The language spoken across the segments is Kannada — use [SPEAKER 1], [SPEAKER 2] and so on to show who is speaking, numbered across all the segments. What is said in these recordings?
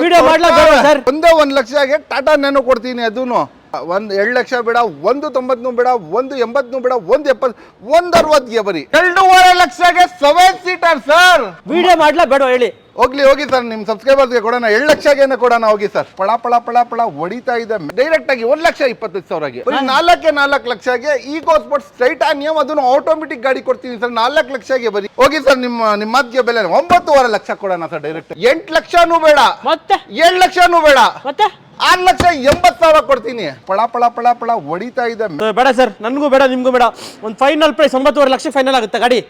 [SPEAKER 1] ವಿಡಿಯೋ ಮಾಡ್ಲಾಕ ಸರ್
[SPEAKER 2] ಒಂದೇ 1 ಲಕ್ಷಗೆ ಟಾಟಾ ನ್ಯಾನೋ ಕೊಡ್ತೀನಿ. ಅದೂನು 2 ಲಕ್ಷ ಬೇಡ, 1.90 ಬೇಡ, 1.80 ಬೇಡ, 1.70, 1.60ಗೆ ಬರೀ 2.5 ಲಕ್ಷಗೆ 7 ಸೀಟರ್ ಸರ್.
[SPEAKER 1] ವಿಡಿಯೋ ಮಾಡ್ಲಾ ಬೇಡ ಹೇಳಿ.
[SPEAKER 2] ಹೋಗಿ ಸರ್, ನಿಮ್ ಸಬ್ಸ್ಕ್ರೈಬರ್ಸ್ಗೆ ಕೊಡೋಣ, 2 ಲಕ್ಷಗೆ ಕೊಡೋಣ. ಹೋಗಿ ಸರ್, ಪಳ ಪಳ ಪಳ ಪಳ ಹೊಡಿತಾ ಇದೆ ಡೈರೆಕ್ಟ್ ಆಗಿ 1,25,000ಗೆ. 4 ಲಕ್ಷಗೆ ಈಕೋ ಸ್ಪೋರ್ಟ್ಸ್ ಟೈಟಾನಿಯಂ, ಅದನ್ನು ಆಟೋಮೆಟಿಕ್ ಗಾಡಿ ಕೊಡ್ತೀನಿ ಸರ್ 4 ಲಕ್ಷಗೆ ಬರೀ. ಹೋಗಿ ಸರ್, ನಿಮ್ಮ ಮಾತಿಗೆ ಬೆಲೆ 9.5 ಲಕ್ಷ ಕೊಡೋಣ ಸರ್ ಡೈರೆಕ್ಟ್. 8 ಲಕ್ಷನೂ ಬೇಡ,
[SPEAKER 1] ಮತ್ತೆ
[SPEAKER 2] 7 ಲಕ್ಷನೂ ಬೇಡ,
[SPEAKER 1] ಮತ್ತೆ
[SPEAKER 2] 6,80,000 ಕೊಡ್ತೀನಿ. ಪಳ ಪಳ ಪಳ ಪಳ ಹೊಡಿತಾ ಇದೆ.
[SPEAKER 1] ಬೇಡ ಸರ್, ನನ್ಗೂ ಬೇಡ ನಿಮ್ಗೂ ಬೇಡ. ಒಂದು ಫೈನಲ್ ಪ್ರೈಸ್ 9.5 ಲಕ್ಷ ಫೈನಲ್ ಆಗುತ್ತೆ ಗಾಡಿ.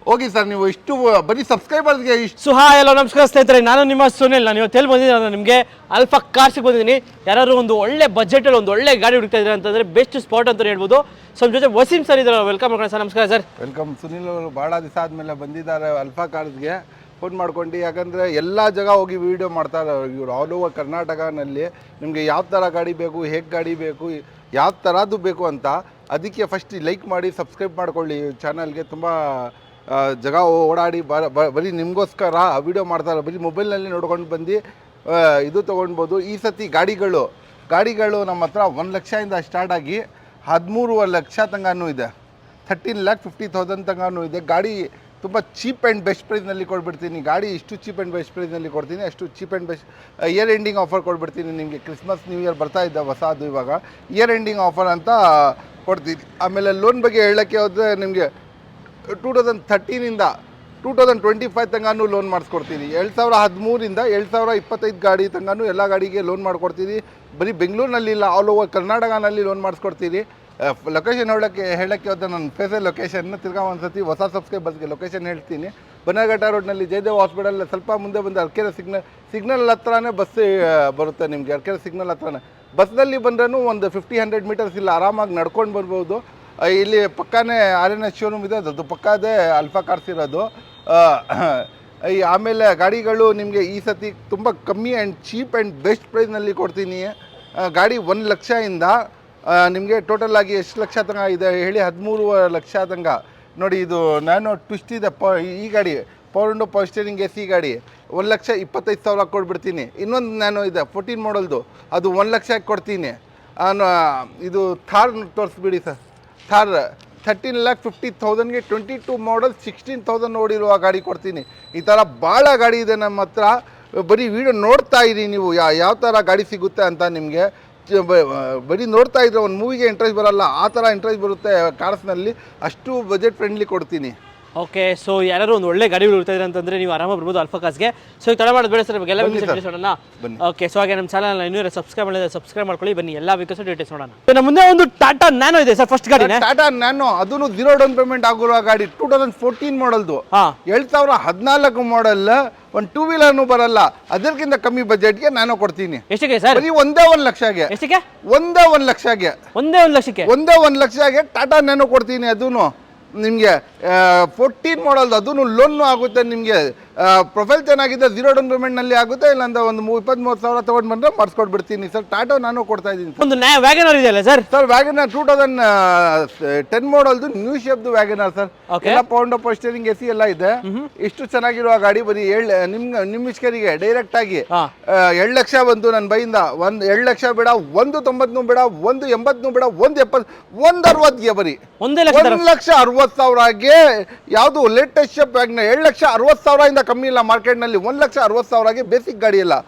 [SPEAKER 2] ಹೋಗಿ ಸರ್, ನೀವು ಇಷ್ಟು ಬರೀ ಸಬ್ಸ್ಕ್ರೈಬರ್ಸ್ಗೆ ಇಷ್ಟು.
[SPEAKER 1] ಸುಹಾ ಎಲ್ಲ ನಮಸ್ಕಾರ ಸ್ನೇಹಿತರೆ, ನಾನು ನಿಮ್ಮ ಸುನಿಲ್. ನಾನು ಇವತ್ತು ಎಲ್ಲಿ ಬಂದಿದ್ದೀನಿ ಅಂದರೆ ನಿಮಗೆ ಅಲ್ಫಾ ಕಾರ್ಸಿಗೆ ಬಂದಿದ್ದೀನಿ. ಯಾರು ಒಂದು ಒಳ್ಳೆ ಬಜೆಟಲ್ಲಿ ಒಂದು ಒಳ್ಳೆ ಗಾಡಿ ಹುಡುಕ್ತಾ ಇದ್ದಾರೆ ಅಂತಂದರೆ ಬೆಸ್ಟ್ ಸ್ಪಾಟ್ ಅಂತ ಹೇಳ್ಬೋದು. ಸೊ ನಮ್ಮ ಜೊತೆ ವಸೀಂ ಸರ್ ಇದ್ದಾರೆ, ವೆಲ್ಕಮ್ ಮಾಡೋಣ ಸರ್. ನಮಸ್ಕಾರ ಸರ್.
[SPEAKER 2] ವೆಲ್ಕಮ್. ಸುನಿಲ್ ಅವರು ಭಾಳ ದಿವಸ ಆದಮೇಲೆ ಬಂದಿದ್ದಾರೆ ಅಲ್ಫಾ ಕಾರ್ಸ್ಗೆ. ಫೋನ್ ಮಾಡ್ಕೊಂಡು, ಯಾಕಂದರೆ ಎಲ್ಲ ಜಾಗ ಹೋಗಿ ವೀಡಿಯೋ ಮಾಡ್ತಾರೆ ಇವರು. ಆಲ್ ಓವರ್ ಕರ್ನಾಟಕನಲ್ಲಿ ನಿಮಗೆ ಯಾವ ಥರ ಗಾಡಿ ಬೇಕು, ಹೇಗೆ ಗಾಡಿ ಬೇಕು, ಯಾವ ಥರದ್ದು ಬೇಕು ಅಂತ. ಅದಕ್ಕೆ ಫಸ್ಟ್ ಲೈಕ್ ಮಾಡಿ ಸಬ್ಸ್ಕ್ರೈಬ್ ಮಾಡ್ಕೊಳ್ಳಿ ಚಾನಲ್ಗೆ. ತುಂಬ ಜಾಗ ಓಡಾಡಿ ಬರೀ ನಿಮಗೋಸ್ಕರ ವೀಡಿಯೋ ಮಾಡ್ತಾರೆ. ಬರೀ ಮೊಬೈಲ್ನಲ್ಲಿ ನೋಡ್ಕೊಂಡು ಬಂದು ಇದು ತೊಗೊಳ್ಬೋದು. ಈ ಸತಿ ಗಾಡಿಗಳು ನಮ್ಮ ಹತ್ರ 1 ಲಕ್ಷದಿಂದ ಸ್ಟಾರ್ಟ್ ಆಗಿ 13.5 ಲಕ್ಷ ತನಕನೂ ಇದೆ, 13,50,000 ತನಕನೂ ಇದೆ. ಗಾಡಿ ತುಂಬ ಚೀಪ್ ಆ್ಯಂಡ್ ಬೆಸ್ಟ್ ಪ್ರೈಸ್ನಲ್ಲಿ ಕೊಟ್ಬಿಡ್ತೀನಿ. ಗಾಡಿ ಇಷ್ಟು ಚೀಪ್ ಆ್ಯಂಡ್ ಬೆಸ್ಟ್ ಪ್ರೈಸ್ನಲ್ಲಿ ಕೊಡ್ತೀನಿ, ಅಷ್ಟು cheap and best year ending offer ಕೊಟ್ಬಿಡ್ತೀನಿ ನಿಮಗೆ. ಕ್ರಿಸ್ಮಸ್ ನ್ಯೂ ಇಯರ್ ಬರ್ತಾ ಇದ್ದ ಹೊಸದು, ಇವಾಗ ಇಯರ್ ಎಂಡಿಂಗ್ ಆಫರ್ ಅಂತ ಕೊಡ್ತೀನಿ. ಆಮೇಲೆ ಲೋನ್ ಬಗ್ಗೆ ಹೇಳೋಕ್ಕೆ ಹೋದರೆ ನಿಮಗೆ 2013ಇಂದ 2025 ತನಕನೂ ಲೋನ್ ಮಾಡಿಸ್ಕೊಡ್ತೀನಿ. 2013ಇಂದ 2025 ಗಾಡಿ ತನಕನೂ ಎಲ್ಲ ಗಾಡಿಗೆ ಲೋನ್ ಮಾಡಿಕೊಡ್ತೀನಿ. ಬರೀ ಬೆಂಗಳೂರಿನಲ್ಲಿಲ್ಲ, ಆಲ್ ಓವರ್ ಕರ್ನಾಟಕನಲ್ಲಿ ಲೋನ್ ಮಾಡಿಸ್ಕೊಡ್ತೀನಿ. ಲೊಕೇಶನ್ ಹೇಳೋಕ್ಕೆ ಹೋದ ನನ್ನ ಫೇಸಲ್ ಲೊಕೇಶನ್ನ ತಿರ್ಗಾ ಒಂದು ಸತಿ ಹೊಸ ಸಬ್ಸ್ಕ್ರೈಬರ್ಸ್ಗೆ ಲೊಕೇಶನ್ ಹೇಳ್ತೀನಿ. ಬನ್ನಘಟ್ಟ ರೋಡ್ನಲ್ಲಿ ಜಯದೇವ್ ಹಾಸ್ಪಿಟಲ್ ಸ್ವಲ್ಪ ಮುಂದೆ ಬಂದು ಅರ್ಕೆರೆ ಸಿಗ್ನಲ್ ಹತ್ರನೇ ಬಸ್ ಬರುತ್ತೆ ನಿಮಗೆ. ಅರ್ಕೆರೆ ಸಿಗ್ನಲ್ ಹತ್ರನೇ ಬಸ್ನಲ್ಲಿ ಬಂದ್ರೂ ಒಂದು 50-100 ಮೀಟರ್ಸ್ ಇಲ್ಲ, ಆರಾಮಾಗಿ ನಡ್ಕೊಂಡು ಬರ್ಬೋದು. ಇಲ್ಲಿ ಪಕ್ಕನೇ RNS ಶೋರೂಮ್ ಇದೆ, ಅದು ಪಕ್ಕದೇ ಅಲ್ಫಾ ಕಾರ್ಸ್ ಇರೋದು. ಆಮೇಲೆ ಗಾಡಿಗಳು ನಿಮಗೆ ಈ ಸತಿ ತುಂಬ ಕಮ್ಮಿ ಆ್ಯಂಡ್ ಚೀಪ್ ಆ್ಯಂಡ್ ಬೆಸ್ಟ್ ಪ್ರೈಸ್ನಲ್ಲಿ ಕೊಡ್ತೀನಿ. ಗಾಡಿ 1 ಲಕ್ಷದಿಂದ ನಿಮಗೆ ಟೋಟಲ್ ಆಗಿ ಎಷ್ಟು ಲಕ್ಷ ತನಕ ಇದೆ ಹೇಳಿ? 13 ಲಕ್ಷ ತನಕ ನೋಡಿ. ಇದು ನ್ಯಾನೋ ಟ್ವಿಸ್ಟ್ ಇದೆ, ಈ ಗಾಡಿ power window power steering AC ಗಾಡಿ 1,25,000 ಕೊಟ್ಬಿಡ್ತೀನಿ. ಇನ್ನೊಂದು ನ್ಯಾನೋ ಇದೆ 14 ಮಾಡಲ್ದು, ಅದು 1 ಲಕ್ಷಕ್ಕೆ ಕೊಡ್ತೀನಿ. ಇದು ಥಾರ್ ತೋರಿಸ್ಬಿಡಿ ಸರ್. ಥಾರ್ 13,50,000ಗೆ 22 ಮಾಡಲ್ 16,000 ನೋಡಿರುವ ಗಾಡಿ ಕೊಡ್ತೀನಿ. ಈ ಥರ ಭಾಳ ಗಾಡಿ ಇದೆ ನಮ್ಮ ಹತ್ರ. ಬರೀ ವಿಡಿಯೋ ನೋಡ್ತಾ ಇರಿ ನೀವು, ಯಾವ ಥರ ಗಾಡಿ ಸಿಗುತ್ತೆ ಅಂತ. ನಿಮಗೆ ಬರೀ ನೋಡ್ತಾ ಇದ್ರೆ ಒಂದು ಮೂವಿಗೆ ಇಂಟ್ರೆಸ್ಟ್ ಬರಲ್ಲ, ಆ ಥರ ಇಂಟ್ರೆಸ್ಟ್ ಬರುತ್ತೆ ಕಾರ್ಸ್ನಲ್ಲಿ. ಅಷ್ಟು ಬಜೆಟ್ ಫ್ರೆಂಡ್ಲಿ ಕೊಡ್ತೀನಿ.
[SPEAKER 1] ಓಕೆ, ಸೊ ಯಾರು ಒಂದು ಒಳ್ಳೆ ಗಾಡಿಗಳು ಹುಡುಕ್ತಾ ಇದ್ದಾರೆ ಅಂತಂದರೆ ನೀವು ಆರಾಮಾಗಿ ಬರ್ಬೋದು ಅಲ್ಫಾ ಕಾರ್ಸ್ಗೆ. ಸೊ ಈಗ ತಡ ಮಾಡೋದು ಬೇಡ ಸರ್, ಎಲ್ಲ ವೆಹಿಕಲ್ಸ್ ನೋಡೋಣ. ಓಕೆ, ಸೊ ಹಾಗೆ ನಮ್ಮ ಚಾನಲ್ ಇನ್ನೂ ಸಬ್ಸ್ಕ್ರೈಬ್ ಮಾಡ್ಕೊಳ್ಳಿ. ಬನ್ನಿ ಎಲ್ಲ ವೆಹಿಕಲ್ಸ್ ಡೀಟೇಲ್ಸ್ ನೋಡೋಣ. ನಮ್ಮ ಮುಂದೆ ಒಂದು ಟಾಟಾ ನ್ಯಾನೋ ಇದೆ ಸರ್, ಫಸ್ಟ್ ಗಾಡಿ
[SPEAKER 2] ಟಾಟಾ ನ್ಯಾನೋ. ಅದನ್ನು 0 ಡೌನ್ ಪೇಮೆಂಟ್ ಆಗಿರುವ ಗಾಡಿ, 2014 ಮಾಡಲ್ದು, 2014 ಮಾಡಲ್. ಒಂದು 2 ವೀಲರ್ನು ಬರಲ್ಲ, ಅದಕ್ಕಿಂತ ಕಮ್ಮಿ ಬಜೆಟ್ಗೆ ನಾನು ಕೊಡ್ತೀನಿ.
[SPEAKER 1] ಎಷ್ಟಿಗೆ ಸರ್?
[SPEAKER 2] ಒಂದೇ 1 ಲಕ್ಷಗೆ.
[SPEAKER 1] ಎಷ್ಟಿಗೆ?
[SPEAKER 2] ಒಂದೇ 1 ಲಕ್ಷಗೆ.
[SPEAKER 1] ಒಂದೇ 1 ಲಕ್ಷಕ್ಕೆ?
[SPEAKER 2] ಒಂದೇ 1 ಲಕ್ಷಗೆ ಟಾಟಾ ನ್ಯಾನೋ ಕೊಡ್ತೀನಿ. ಅದೂ ನಿಮಗೆ 14 ಮಾಡಲ್ದು, ಅದೂ ಲೋನು ಆಗುತ್ತೆ ನಿಮಗೆ. ಪ್ರೊಫೈಲ್ ಚೆನ್ನಾಗಿದೆ, 0 ಡೌನ್ ಪೇಮೆಂಟ್ನಲ್ಲಿ ಆಗುತ್ತೆ. ಇಲ್ಲಾಂದ್ರೆ ಒಂದು 23,000 ತೊಗೊಂಡು ಬಂದರೆ ಮಾಡಿಸ್ಕೊಟ್ಬಿಡ್ತೀನಿ ಸರ್. ಟಾಟಾ ನಾನು ಕೊಡ್ತಾ ಇದ್ದೀನಿ.
[SPEAKER 1] ಒಂದು ವ್ಯಾಗನರ್ ಇದೆಯಲ್ಲ ಸರ್?
[SPEAKER 2] ಸರ್ ವ್ಯಾಗನರ್ 2010 ಮಾಡಲ್ದು ನ್ಯೂ ಶೇಪ್ದು ವ್ಯಾಗನರ್ ಸರ್. ಎಲ್ಲ power window power steering AC ಎಲ್ಲ ಇದೆ. ಇಷ್ಟು ಚೆನ್ನಾಗಿರುವ ಗಾಡಿ ಬರೀ ನಿಮ್ಮ ಇಸ್ಕರಿಗೆ ಡೈರೆಕ್ಟ್ ಆಗಿ 2 ಲಕ್ಷ ಬಂತು ನನ್ನ ಬೈಯಿಂದ. 2 ಲಕ್ಷ ಬೇಡ, 1.90 ಬೇಡ, 1.80 ಬೇಡ, 1.70, 1.60ಗೆ ಬರೀ 1,60,000ಗೆ. ಯಾವುದು ಲೇಟೆಸ್ಟ್ ಶೇಪ್ ವ್ಯಾಗನರ್ 2,60,000 ಕಮ್ಮಿ ಇಲ್ಲ ಮಾರ್ಕೆಟ್ನಲ್ಲಿ. 1,60,000ಗೆ ಬೇಸಿಕ್ ಗಾಡಿ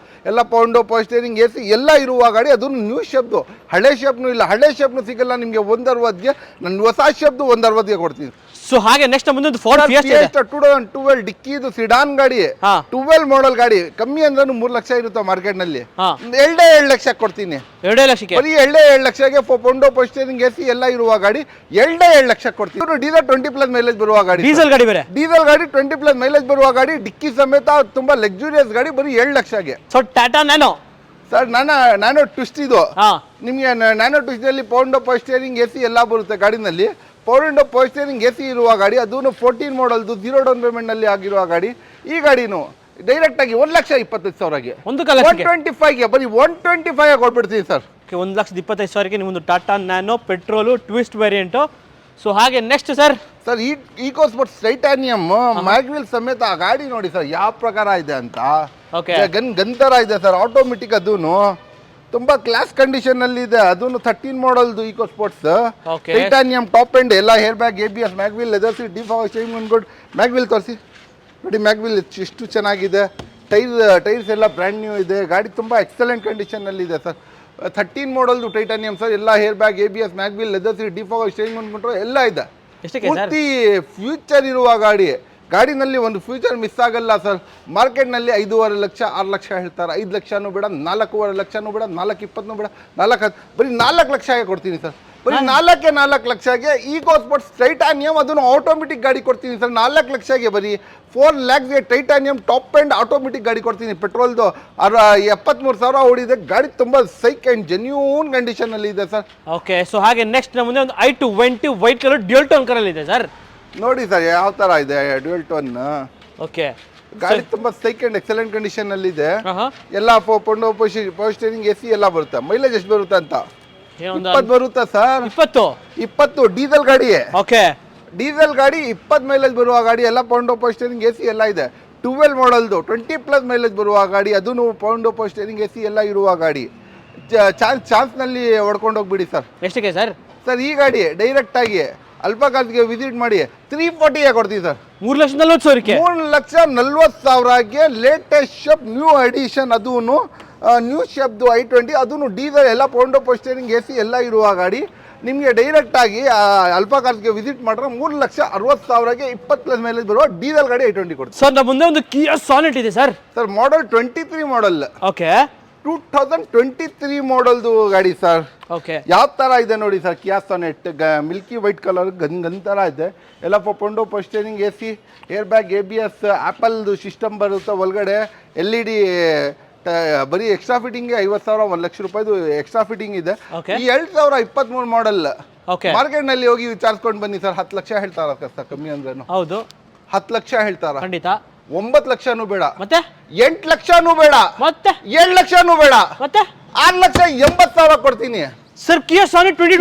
[SPEAKER 2] ಎಲ್ಲ power window power steering AC ಎಲ್ಲ ಇರುವ ಗಾಡಿ. ಅದನ್ನು ನ್ಯೂ ಶೇಪ್ದು, ಹಳೆ ಶೇಪ್ನು ಇಲ್ಲ, ಹಳೆ ಶೇಪ್ನು ಸಿಗಲ್ಲ ನಿಮಗೆ 1.60ಗೆ. ನನ್ನ ಹೊಸ ಶೇಪ್ದು 1.60ಗೆ ಕೊಡ್ತೀನಿ.
[SPEAKER 1] ಸೊ ಹಾಗೆ ನೆಕ್ಸ್ಟ್ ಮುಂದೆ ಫೋರ್ಡ್ ಫಿಯೆಸ್ಟಾ
[SPEAKER 2] 2012 ಡಿಕ್ಕಿದು ಸಿಡಾನ್ ಗಾಡಿ, 12 ಮಾಡಲ್ ಗಾಡಿ. ಕಮ್ಮಿ ಅಂದ್ರೆ 3 ಲಕ್ಷ ಇರುತ್ತೆ ಮಾರ್ಕೆಟ್ ನಲ್ಲಿ. 2.5 ಲಕ್ಷ ಕೊಡ್ತೀನಿ.
[SPEAKER 1] 2.5 ಲಕ್ಷಕ್ಕೆ
[SPEAKER 2] ಬರೀ 2.5 ಲಕ್ಷಕ್ಕೆ power window power steering AC ಎಲ್ಲ ಇರುವ ಗಾಡಿ 2.5 ಲಕ್ಷ ಕೊಡ್ತೀನಿ. ಡೀಸೆಲ್ 20+ ಮೈಲೇಜ್ ಬರುವ ಗಾಡಿ.
[SPEAKER 1] ಡೀಸೆಲ್ ಗಾಡಿ ಬೇರೆ,
[SPEAKER 2] ಡೀಸೆಲ್ ಗಾಡಿ 20+ ಮೈಲೇಜ್ ಬರುವ ಗಾಡಿ, ಡಿಕ್ಕಿ ಸಮೇತ ತುಂಬಾ ಲಕ್ಸುರಿಯಸ್ ಗಾಡಿ, ಬರೀ 2 ಲಕ್ಷಗೆ.
[SPEAKER 1] So Tata Nano
[SPEAKER 2] sir, Nano twist ಇದು ನಿಮಗೆ. ನ್ಯಾನೋ ಟ್ವಿಸ್ಟ್ ಅಲ್ಲಿ power window power steering AC ಎಲ್ಲ ಬರುತ್ತೆ ಗಾಡಿನಲ್ಲಿ. Power window power steering AC ಇರುವ ಗಾಡಿ, ಅದೂ 14 ಮಾಡಲ್ದು 0 ಡೌನ್ ಪೇಮೆಂಟ್ನಲ್ಲಿ ಆಗಿರುವ ಗಾಡಿ. ಈ ಗಾಡಿನೂ ಡೈರೆಕ್ಟ್ ಆಗಿ 1,25,000ಗೆ, 125ಗೆ ಬರೀ 125 ಕೊಟ್ಬಿಡ್ತೀನಿ ಸರ್.
[SPEAKER 1] 1,25,000ಗೆ ನಿಮ್ಮೊಂದು Tata Nano petrol twist variant. So ಹಾಗೆ next sir
[SPEAKER 2] Eco Sports titanium mag wheel ಸಮೇತ ಆ ಗಾಡಿ ನೋಡಿ ಸರ್ ಯಾವ ಪ್ರಕಾರ ಇದೆ ಅಂತ.
[SPEAKER 1] ಓಕೆ
[SPEAKER 2] ಗನ್ ತರ ಇದೆ ಸರ್, ಆಟೋಮೆಟಿಕ್ ಅದೂನು ತುಂಬಾ ಕ್ಲಾಸ್ ಕಂಡೀಷನ್ ಅಲ್ಲಿ ಇದೆ. ಅದೂನು 13 ಮಾಡಲ್ದು Eco Sports,
[SPEAKER 1] okay
[SPEAKER 2] titanium top end ಎಲ್ಲ, air bag, ABS, mag wheel, leather seat, defog steering ಅನ್ಕೊಂಡು ಮ್ಯಾಗ್ವಿಲ್ ತೋರಿಸಿ ನೋಡಿ. ಮ್ಯಾಗ್ವಿಲ್ ಎಷ್ಟು ಚೆನ್ನಾಗಿದೆ, ಟೈರ್ಸ್ ಎಲ್ಲ ಬ್ರ್ಯಾಂಡ್ ನ್ಯೂ ಇದೆ. ಗಾಡಿ ತುಂಬ ಎಕ್ಸಲೆಂಟ್ ಕಂಡೀಷನಲ್ಲಿ ಇದೆ ಸರ್. 13 ಮಾಡಲ್ದು ಟೈಟಾನಿಯಂ ಸರ್, ಎಲ್ಲ air bag, ABS, mag wheel, leather seat, defog steering ಅನ್ಕೊಂಡ್ರೆ ಎಲ್ಲ ಇದೆ. ಪೂರ್ತಿ ಫ್ಯೂಚರ್ ಇರುವ ಗಾಡಿನಲ್ಲಿ ಒಂದು ಫ್ಯೂಚರ್ ಮಿಸ್ ಆಗಲ್ಲ ಸರ್. ಮಾರ್ಕೆಟ್ನಲ್ಲಿ 5.5 ಲಕ್ಷ 6 ಲಕ್ಷ ಹೇಳ್ತಾರೆ. 5 ಲಕ್ಷನೂ ಬೇಡ, 4.5 ಲಕ್ಷನೂ ಬೇಡ, 4.20 ಬೇಡ, 4 ಬರೀ 4 ಲಕ್ಷಗೆ ಕೊಡ್ತೀನಿ ಸರ್. ಬರೀ 4 ಲಕ್ಷಗೆ ಈಕೋ ಸ್ಪೋರ್ಟ್ಸ್ ಟೈಟಾನಿಯಂ, ಅದನ್ನು ಆಟೋಮೆಟಿಕ್ ಗಾಡಿ ಕೊಡ್ತೀನಿ ಸರ್. 4 ಲಕ್ಷಗೆ ಬರೀ 4 ಲ್ಯಾಕ್ಸ್ಗೆ ಟೈಟಾನಿಯಂ ಟಾಪ್ ಆ್ಯಂಡ್ ಆಟೋಮೆಟಿಕ್ ಗಾಡಿ ಕೊಡ್ತೀನಿ. ಪೆಟ್ರೋಲ್ದು 73,000 ಓಡಿದೆ. ಗಾಡಿ ತುಂಬ ಸೈಕ್ ಆ್ಯಂಡ್ ಜೆನ್ಯೂನ್ ಕಂಡೀಷನಲ್ಲಿ ಇದೆ ಸರ್.
[SPEAKER 1] ಓಕೆ, ಸೊ ಹಾಗೆ ನೆಕ್ಸ್ಟ್ ನಮ್ಮ ಮುಂದೆ ಒಂದು i20 white colour dual tone colour ಇದೆ ಸರ್.
[SPEAKER 2] ನೋಡಿ ಸರ್ ಯಾವ ಥರ ಇದೆ ಡ್ಯೂಯಲ್ ಟೋನ್.
[SPEAKER 1] ಓಕೆ,
[SPEAKER 2] ಗಾಡಿ ತುಂಬ ಸೈಕ್ ಆ್ಯಂಡ್ ಎಕ್ಸಲೆಂಟ್ ಕಂಡೀಷನಲ್ಲಿ ಇದೆ. ಎಲ್ಲ ಪವರ್ ಸ್ಟೇರಿಂಗ್, AC ಎಲ್ಲ ಬರುತ್ತೆ. ಮೈಲೇಜ್ ಎಷ್ಟು ಬರುತ್ತೆ ಅಂತ 20 ಬರುತ್ತಾ ಸರ್? 20 ಡೀಸೆಲ್ ಗಾಡಿ.
[SPEAKER 1] ಓಕೆ,
[SPEAKER 2] ಡೀಸೆಲ್ ಗಾಡಿ 20 ಮೈಲೇಜ್ ಬರುವ ಗಾಡಿ. ಎಲ್ಲ ಪವರ್ ಸ್ಟೇರಿಂಗ್, AC ಎಲ್ಲ ಇದೆ. 12 ಮಾಡಲ್ದು 20+ ಮೈಲೇಜ್ ಬರುವ ಗಾಡಿ, ಅದೂ ಪವರ್ ಸ್ಟೇರಿಂಗ್, AC ಎಲ್ಲ ಇರುವ ಗಾಡಿ. ಚಾನ್ಸ್ನಲ್ಲಿ ಹೊಡ್ಕೊಂಡು ಹೋಗ್ಬಿಡಿ ಸರ್.
[SPEAKER 1] ಎಷ್ಟಕ್ಕೆ ಸರ್?
[SPEAKER 2] ಸರ್ ಈ ಗಾಡಿ ಡೈರೆಕ್ಟ್ ಆಗಿ ಅಲ್ಫಾ ಕಾರ್ಸ್ಗೆ ವಿಸಿಟ್ ಮಾಡಿ 340 ಕೊಡ್ತೀವಿ ಸರ್.
[SPEAKER 1] 3,40,000ಕ್ಕೆ.
[SPEAKER 2] 3,40,000ಗೆ ಲೇಟೆಸ್ಟ್ ಶೇಪ್ ನ್ಯೂ ಎಡಿಷನ್, ಅದೂ ನ್ಯೂ ಶೇಪ್ದು i20, ಅದೂ ಡೀಸೆಲ್, ಎಲ್ಲ ಪವರ್ ಸ್ಟೇರಿಂಗ್, AC ಎಲ್ಲ ಇರುವ ಗಾಡಿ. ನಿಮಗೆ ಡೈರೆಕ್ಟಾಗಿ ಅಲ್ಫಾ ಕಾರ್ಸ್ಗೆ ವಿಸಿಟ್ ಮಾಡಿದ್ರೆ 3,60,000ಗೆ 20+ ಮೈಲೇಜ್ ಬರುವ ಡೀಸೆಲ್ ಗಾಡಿ i20 ಕೊಡ್ತೀವಿ
[SPEAKER 1] ಸರ್. ನಮ್ಮ ಮುಂದೆ ಒಂದು ಕಿಯಾ ಸಾನೆಟ್ ಇದೆ sir.
[SPEAKER 2] Sir model 23 model.
[SPEAKER 1] Okay,
[SPEAKER 2] 2023 ಮಾಡಲ್ದು ಗಾಡಿ ಸರ್.
[SPEAKER 1] ಓಕೆ,
[SPEAKER 2] ಯಾವ ಥರ ಇದೆ ನೋಡಿ sir. Kia Sonet milky white colour gun ಥರ ಇದೆ. ಎಲ್ಲ power steering, AC, air bag, ABS, ಆ್ಯಪಲ್ದು ಸಿಸ್ಟಮ್ ಬರುತ್ತೆ ಒಳಗಡೆ. LED ಬರೀ ಎಕ್ಸ್ಟ್ರಾ ಫಿಟ್ಟಿಂಗ್ಗೆ 50,000, 1 ಲಕ್ಷ ರೂಪಾಯಿದು ಎಕ್ಸ್ಟ್ರಾ ಫಿಟ್ಟಿಂಗ್ ಇದೆ. ಈ 2023 ಮಾಡಲ್ ಮಾರ್ಕೆಟ್ನಲ್ಲಿ ಹೋಗಿ ವಿಚಾರಿಸ್ಕೊಂಡು ಬನ್ನಿ ಸರ್. 10 ಲಕ್ಷ ಹೇಳ್ತಾರ ಸರ್, ಕಮ್ಮಿ ಅಂದ್ರೇನು.
[SPEAKER 1] ಹೌದು,
[SPEAKER 2] 10 ಲಕ್ಷ ಹೇಳ್ತಾರ.
[SPEAKER 1] ಖಂಡಿತ.
[SPEAKER 2] 9 ಲಕ್ಷನೂ ಬೇಡ,
[SPEAKER 1] ಮತ್ತೆ
[SPEAKER 2] 8 ಲಕ್ಷನೂ ಬೇಡ,
[SPEAKER 1] ಮತ್ತೆ
[SPEAKER 2] 7 ಲಕ್ಷನೂ ಬೇಡ,
[SPEAKER 1] ಮತ್ತೆ
[SPEAKER 2] 6,80,000 ಕೊಡ್ತೀನಿ
[SPEAKER 1] ಸರ್. ಕಿಯಾ ಸಾನೆಟ್
[SPEAKER 2] 23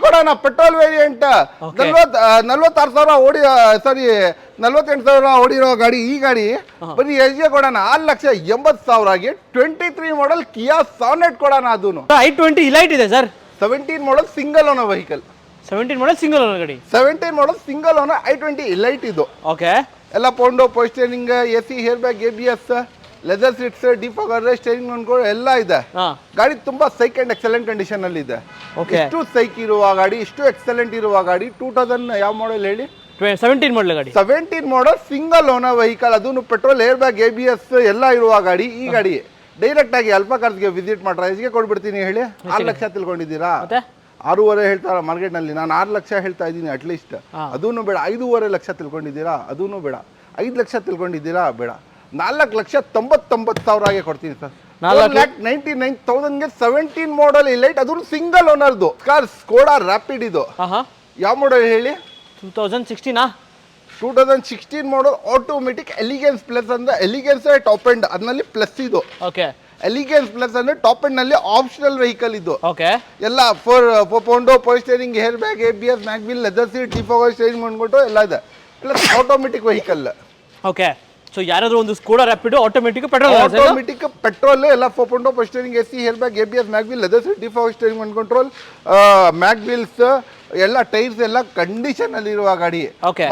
[SPEAKER 2] ಕೊಡೋಣ. ಪೆಟ್ರೋಲ್ ವೇರಿಯಂಟ್ 46,000 ಓಡಿ, ಸಾರಿ 48,000 ಓಡಿರೋ ಗಾಡಿ. ಈ ಗಾಡಿ ಬರೀ SJ ಕೊಡೋಣ 6,80,000ಗೆ 23 ಮಾಡಲ್ ಕಿಯಾ ಸಾನೆಟ್ ಕೊಡೋಣ. ಅದೂ
[SPEAKER 1] i20 ಇಲೈಟ್ ಇದೆ sir.
[SPEAKER 2] 17 model single owner vehicle.
[SPEAKER 1] 17 model single owner ಗಾಡಿ.
[SPEAKER 2] 17 model single owner i20 Elite ಇದು.
[SPEAKER 1] ಓಕೆ,
[SPEAKER 2] ಎಲ್ಲ power steering, AC, hair bag, ABS, leather seats, defog steering ಅನ್ಕೊಂಡು ಎಲ್ಲ ಇದೆ. ಗಾಡಿ ತುಂಬಾ ಸೈಕ್ ಅಂಡ್ ಎಕ್ಸಲೆಂಟ್ ಕಂಡೀಷನ್ ಅಲ್ಲಿ ಇದೆ. ಇಷ್ಟು ಸೈಕ್ ಇರುವ ಗಾಡಿ, ಇಷ್ಟು ಎಕ್ಸಲೆಂಟ್ ಇರುವ ಗಾಡಿ. 2000 ಯಾವ ಮಾಡಲ್ ಹೇಳಿ?
[SPEAKER 1] 17 ಮಾಡಲ್ ಗಾಡಿ.
[SPEAKER 2] 17 ಮಾಡಲ್ ಸಿಂಗಲ್ ಓನರ್ ವೆಹಿಕಲ್, ಅದೂ ಪೆಟ್ರೋಲ್, ಏರ್ ಬ್ಯಾಗ್, ABS ಎಲ್ಲ ಇರುವ ಗಾಡಿ. ಈ ಗಾಡಿ ಡೈರೆಕ್ಟ್ ಆಗಿ ಅಲ್ಫಾ ಕಾರ್ಸ್ಗೆ ವಿಸಿಟ್ ಮಾಡ್ರೆ ಎಷ್ಟಿಗೆ ಕೊಡ್ಬಿಡ್ತೀನಿ ಹೇಳಿ? 6 ಲಕ್ಷ ತಿಳ್ಕೊಂಡಿದ್ದೀರಾ? 6.5 ಹೇಳ್ತಾರ ಮಾರ್ಕೆಟ್ನಲ್ಲಿ. ನಾನು 6 ಲಕ್ಷ ಹೇಳ್ತಾ ಇದ್ದೀನಿ ಅಟ್ಲೀಸ್ಟ್. ಅದೂ ಬೇಡ. 5.5 ಲಕ್ಷ ತಿಳ್ಕೊಂಡಿದ್ದೀರಾ? ಅದೂ ಬೇಡ. 5 ಲಕ್ಷ ತಿಳ್ಕೊಂಡಿದ್ದೀರಾ? ಬೇಡ. 4,99,000ಗೆ ಕೊಡ್ತೀನಿ ಸರ್. 4,99,000ಗೆ 17 ಮಾಡಲ್ ಇಲೈಟ್, ಅದು ಸಿಂಗಲ್ ಓನರ್ದು ಕಾರ್. ಸ್ಕೋಡಾ ರ್ಯಾಪಿಡ್ ಇದು. ಯಾವ ಮಾಡಲ್ ಹೇಳಿ? 2016 ಮಾಡಲ್ ಆಟೋಮೆಟಿಕ್. ಎಲಿಗೆನ್ಸ್ ಪ್ಲಸ್ ಅಂದ್ರೆ ಎಲಿಗೆನ್ಸ್ ಟಾಪ್ ಎಂಡ್, ಅದರಲ್ಲಿ ಪ್ಲಸ್ ಇದು.
[SPEAKER 1] ಓಕೆ,
[SPEAKER 2] ಎಲಿಗೆನ್ಸ್ ಪ್ಲಸ್ ಅಂದ್ರೆ ಟಾಪ್ ಎಂಡ್ ನಲ್ಲಿ ಆಪ್ಷನಲ್ ವೆಹಿಕಲ್ ಇದು.
[SPEAKER 1] ಓಕೆ,
[SPEAKER 2] ಎಲ್ಲ power steering, air bag, ABS, mag wheel, leather seat, defog steering ಮಾಡ್ಬಿಟ್ಟು ಎಲ್ಲ ಇದೆ. Plus automatic vehicle.
[SPEAKER 1] Okay, so ಯಾರಾದ್ರೂ ಒಂದು ಸ್ಕೋಡಾ ರ್ಯಾಪಿಡ್ ಆಟೋಮೆಟಿಕ್ ಪೆಟ್ರೋಲ್
[SPEAKER 2] ಎಲ್ಲ power steering, AC, hair bag, ABS, mag wheel, leather seat, defog steering and control, mag wheels ಎಲ್ಲ ಟೈರ್ಸ್ ಎಲ್ಲ ಕಂಡೀಷನ್ ಅಲ್ಲಿ ಇರುವ ಗಾಡಿ.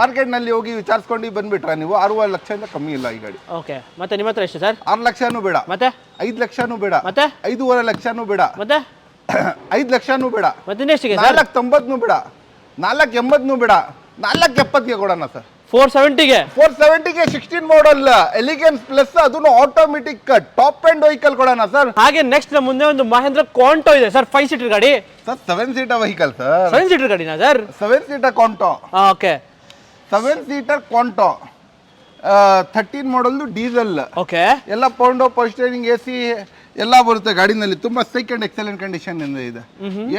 [SPEAKER 2] ಮಾರ್ಕೆಟ್ ನಲ್ಲಿ ಹೋಗಿ ವಿಚಾರಿಸ್ಕೊಂಡು ಬಂದ್ಬಿಟ್ರೆ ನೀವು 6 ಲಕ್ಷದಿಂದ ಕಮ್ಮಿ ಇಲ್ಲ ಈ ಗಾಡಿ.
[SPEAKER 1] ಓಕೆ, ಮತ್ತೆ ನಿಮ್ಮ ಹತ್ರ ಎಷ್ಟು ಸರ್?
[SPEAKER 2] 6 ಲಕ್ಷನೂ ಬೇಡ,
[SPEAKER 1] ಮತ್ತೆ
[SPEAKER 2] 5 ಲಕ್ಷನೂ ಬೇಡ,
[SPEAKER 1] ಮತ್ತೆ
[SPEAKER 2] 5.5 ಲಕ್ಷನೂ ಬೇಡ, ಮತ್ತೆ 5 ಲಕ್ಷನೂ ಬೇಡ,
[SPEAKER 1] ಮತ್ತೆ ನೆಕ್ಸ್ಟ್
[SPEAKER 2] 4,90,000 ಬೇಡ, 4,80,000 ಬೇಡ, 4,70,000ಗೆ ಕೊಡೋಣ ಸರ್.
[SPEAKER 1] 470ಗೆ
[SPEAKER 2] 16 ಮಾಡಲ್ ಎಲಿಗೆನ್ಸ್ ಪ್ಲಸ್, ಅದೂ ಆಟೋಮೆಟಿಕ್ ಟಾಪ್ ಎಂಡ್ ವೆಹಿಕಲ್ ಕೊಡೋಣ ಸರ್.
[SPEAKER 1] ಹಾಗೆ ನೆಕ್ಸ್ಟ್ ನಮ್ಮ ಮುಂದೆ ಒಂದು ಮಹೇಂದ್ರ ಕಾಂಟೋ ಇದೆ ಸರ್. 5 ಸೀಟರ್ ಗಾಡಿ
[SPEAKER 2] sir. 7 seater vehicle sir.
[SPEAKER 1] 7 seater ಗಾಡಿನಾ sir?
[SPEAKER 2] 7 seater Quanto.
[SPEAKER 1] Okay,
[SPEAKER 2] 7 seater Quanto 13 ಮಾಡಲ್ದು ಡೀಸೆಲ್.
[SPEAKER 1] ಓಕೆ, ಎಲ್ಲ
[SPEAKER 2] ಪವರ್ ಸ್ಟೇರಿಂಗ್, AC ಎಲ್ಲ ಬರುತ್ತೆ ಗಾಡಿನಲ್ಲಿ. ತುಂಬಾ ಸೈಕ್ ಅಂಡ್ ಎಕ್ಸಲೆಂಟ್ ಕಂಡೀಷನ್ ಇದೆ.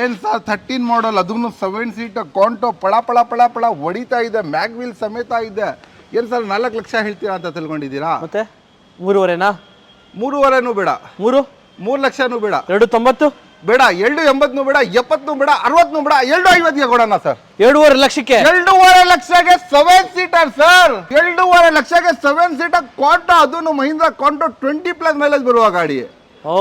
[SPEAKER 2] ಏನ್ ಸರ್ 13 ಮಾಡಲ್, ಅದೂ 7 ಸೀಟರ್ ಕಾಂಟೋ ಪಳ ಪಳ ಪಳ ಪಳ ಹೊಡಿತಾ ಇದೆ. ಮ್ಯಾಗ್ವಿಲ್ ಸಮೇತ ಇದೆ. ಏನ್ ಸರ್ 4 ಲಕ್ಷ ಹೇಳ್ತೀರಾ ಅಂತ ತಿಳ್ಕೊಂಡಿದ್ದೀರಾ?
[SPEAKER 1] ಮತ್ತೆ 3.5ನಾ?
[SPEAKER 2] 3.5ನೂ ಬೇಡ,
[SPEAKER 1] 3
[SPEAKER 2] ಲಕ್ಷನೂ ಬೇಡ,
[SPEAKER 1] 2.90,
[SPEAKER 2] ಬೇಡ 280 ಬೇಡ 70 ಬೇಡ 60 ಬೇಡ 250ಗೆ ಕೊಡೋಣ ಸರ್.
[SPEAKER 1] 2.5 ಲಕ್ಷಕ್ಕೆ
[SPEAKER 2] 2.5 ಲಕ್ಷಕ್ಕೆ 7 ಸೀಟರ್ ಸರ್. 2.5 ಲಕ್ಷಕ್ಕೆ 7 ಸೀಟರ್ ಕ್ವಾಂಟೋ, ಅದನ್ನು ಮಹೀಂದ್ರ ಕ್ವಾಂಟೋ 20+ ಮೈಲೇಜ್ ಬರುವ ಗಾಡಿ.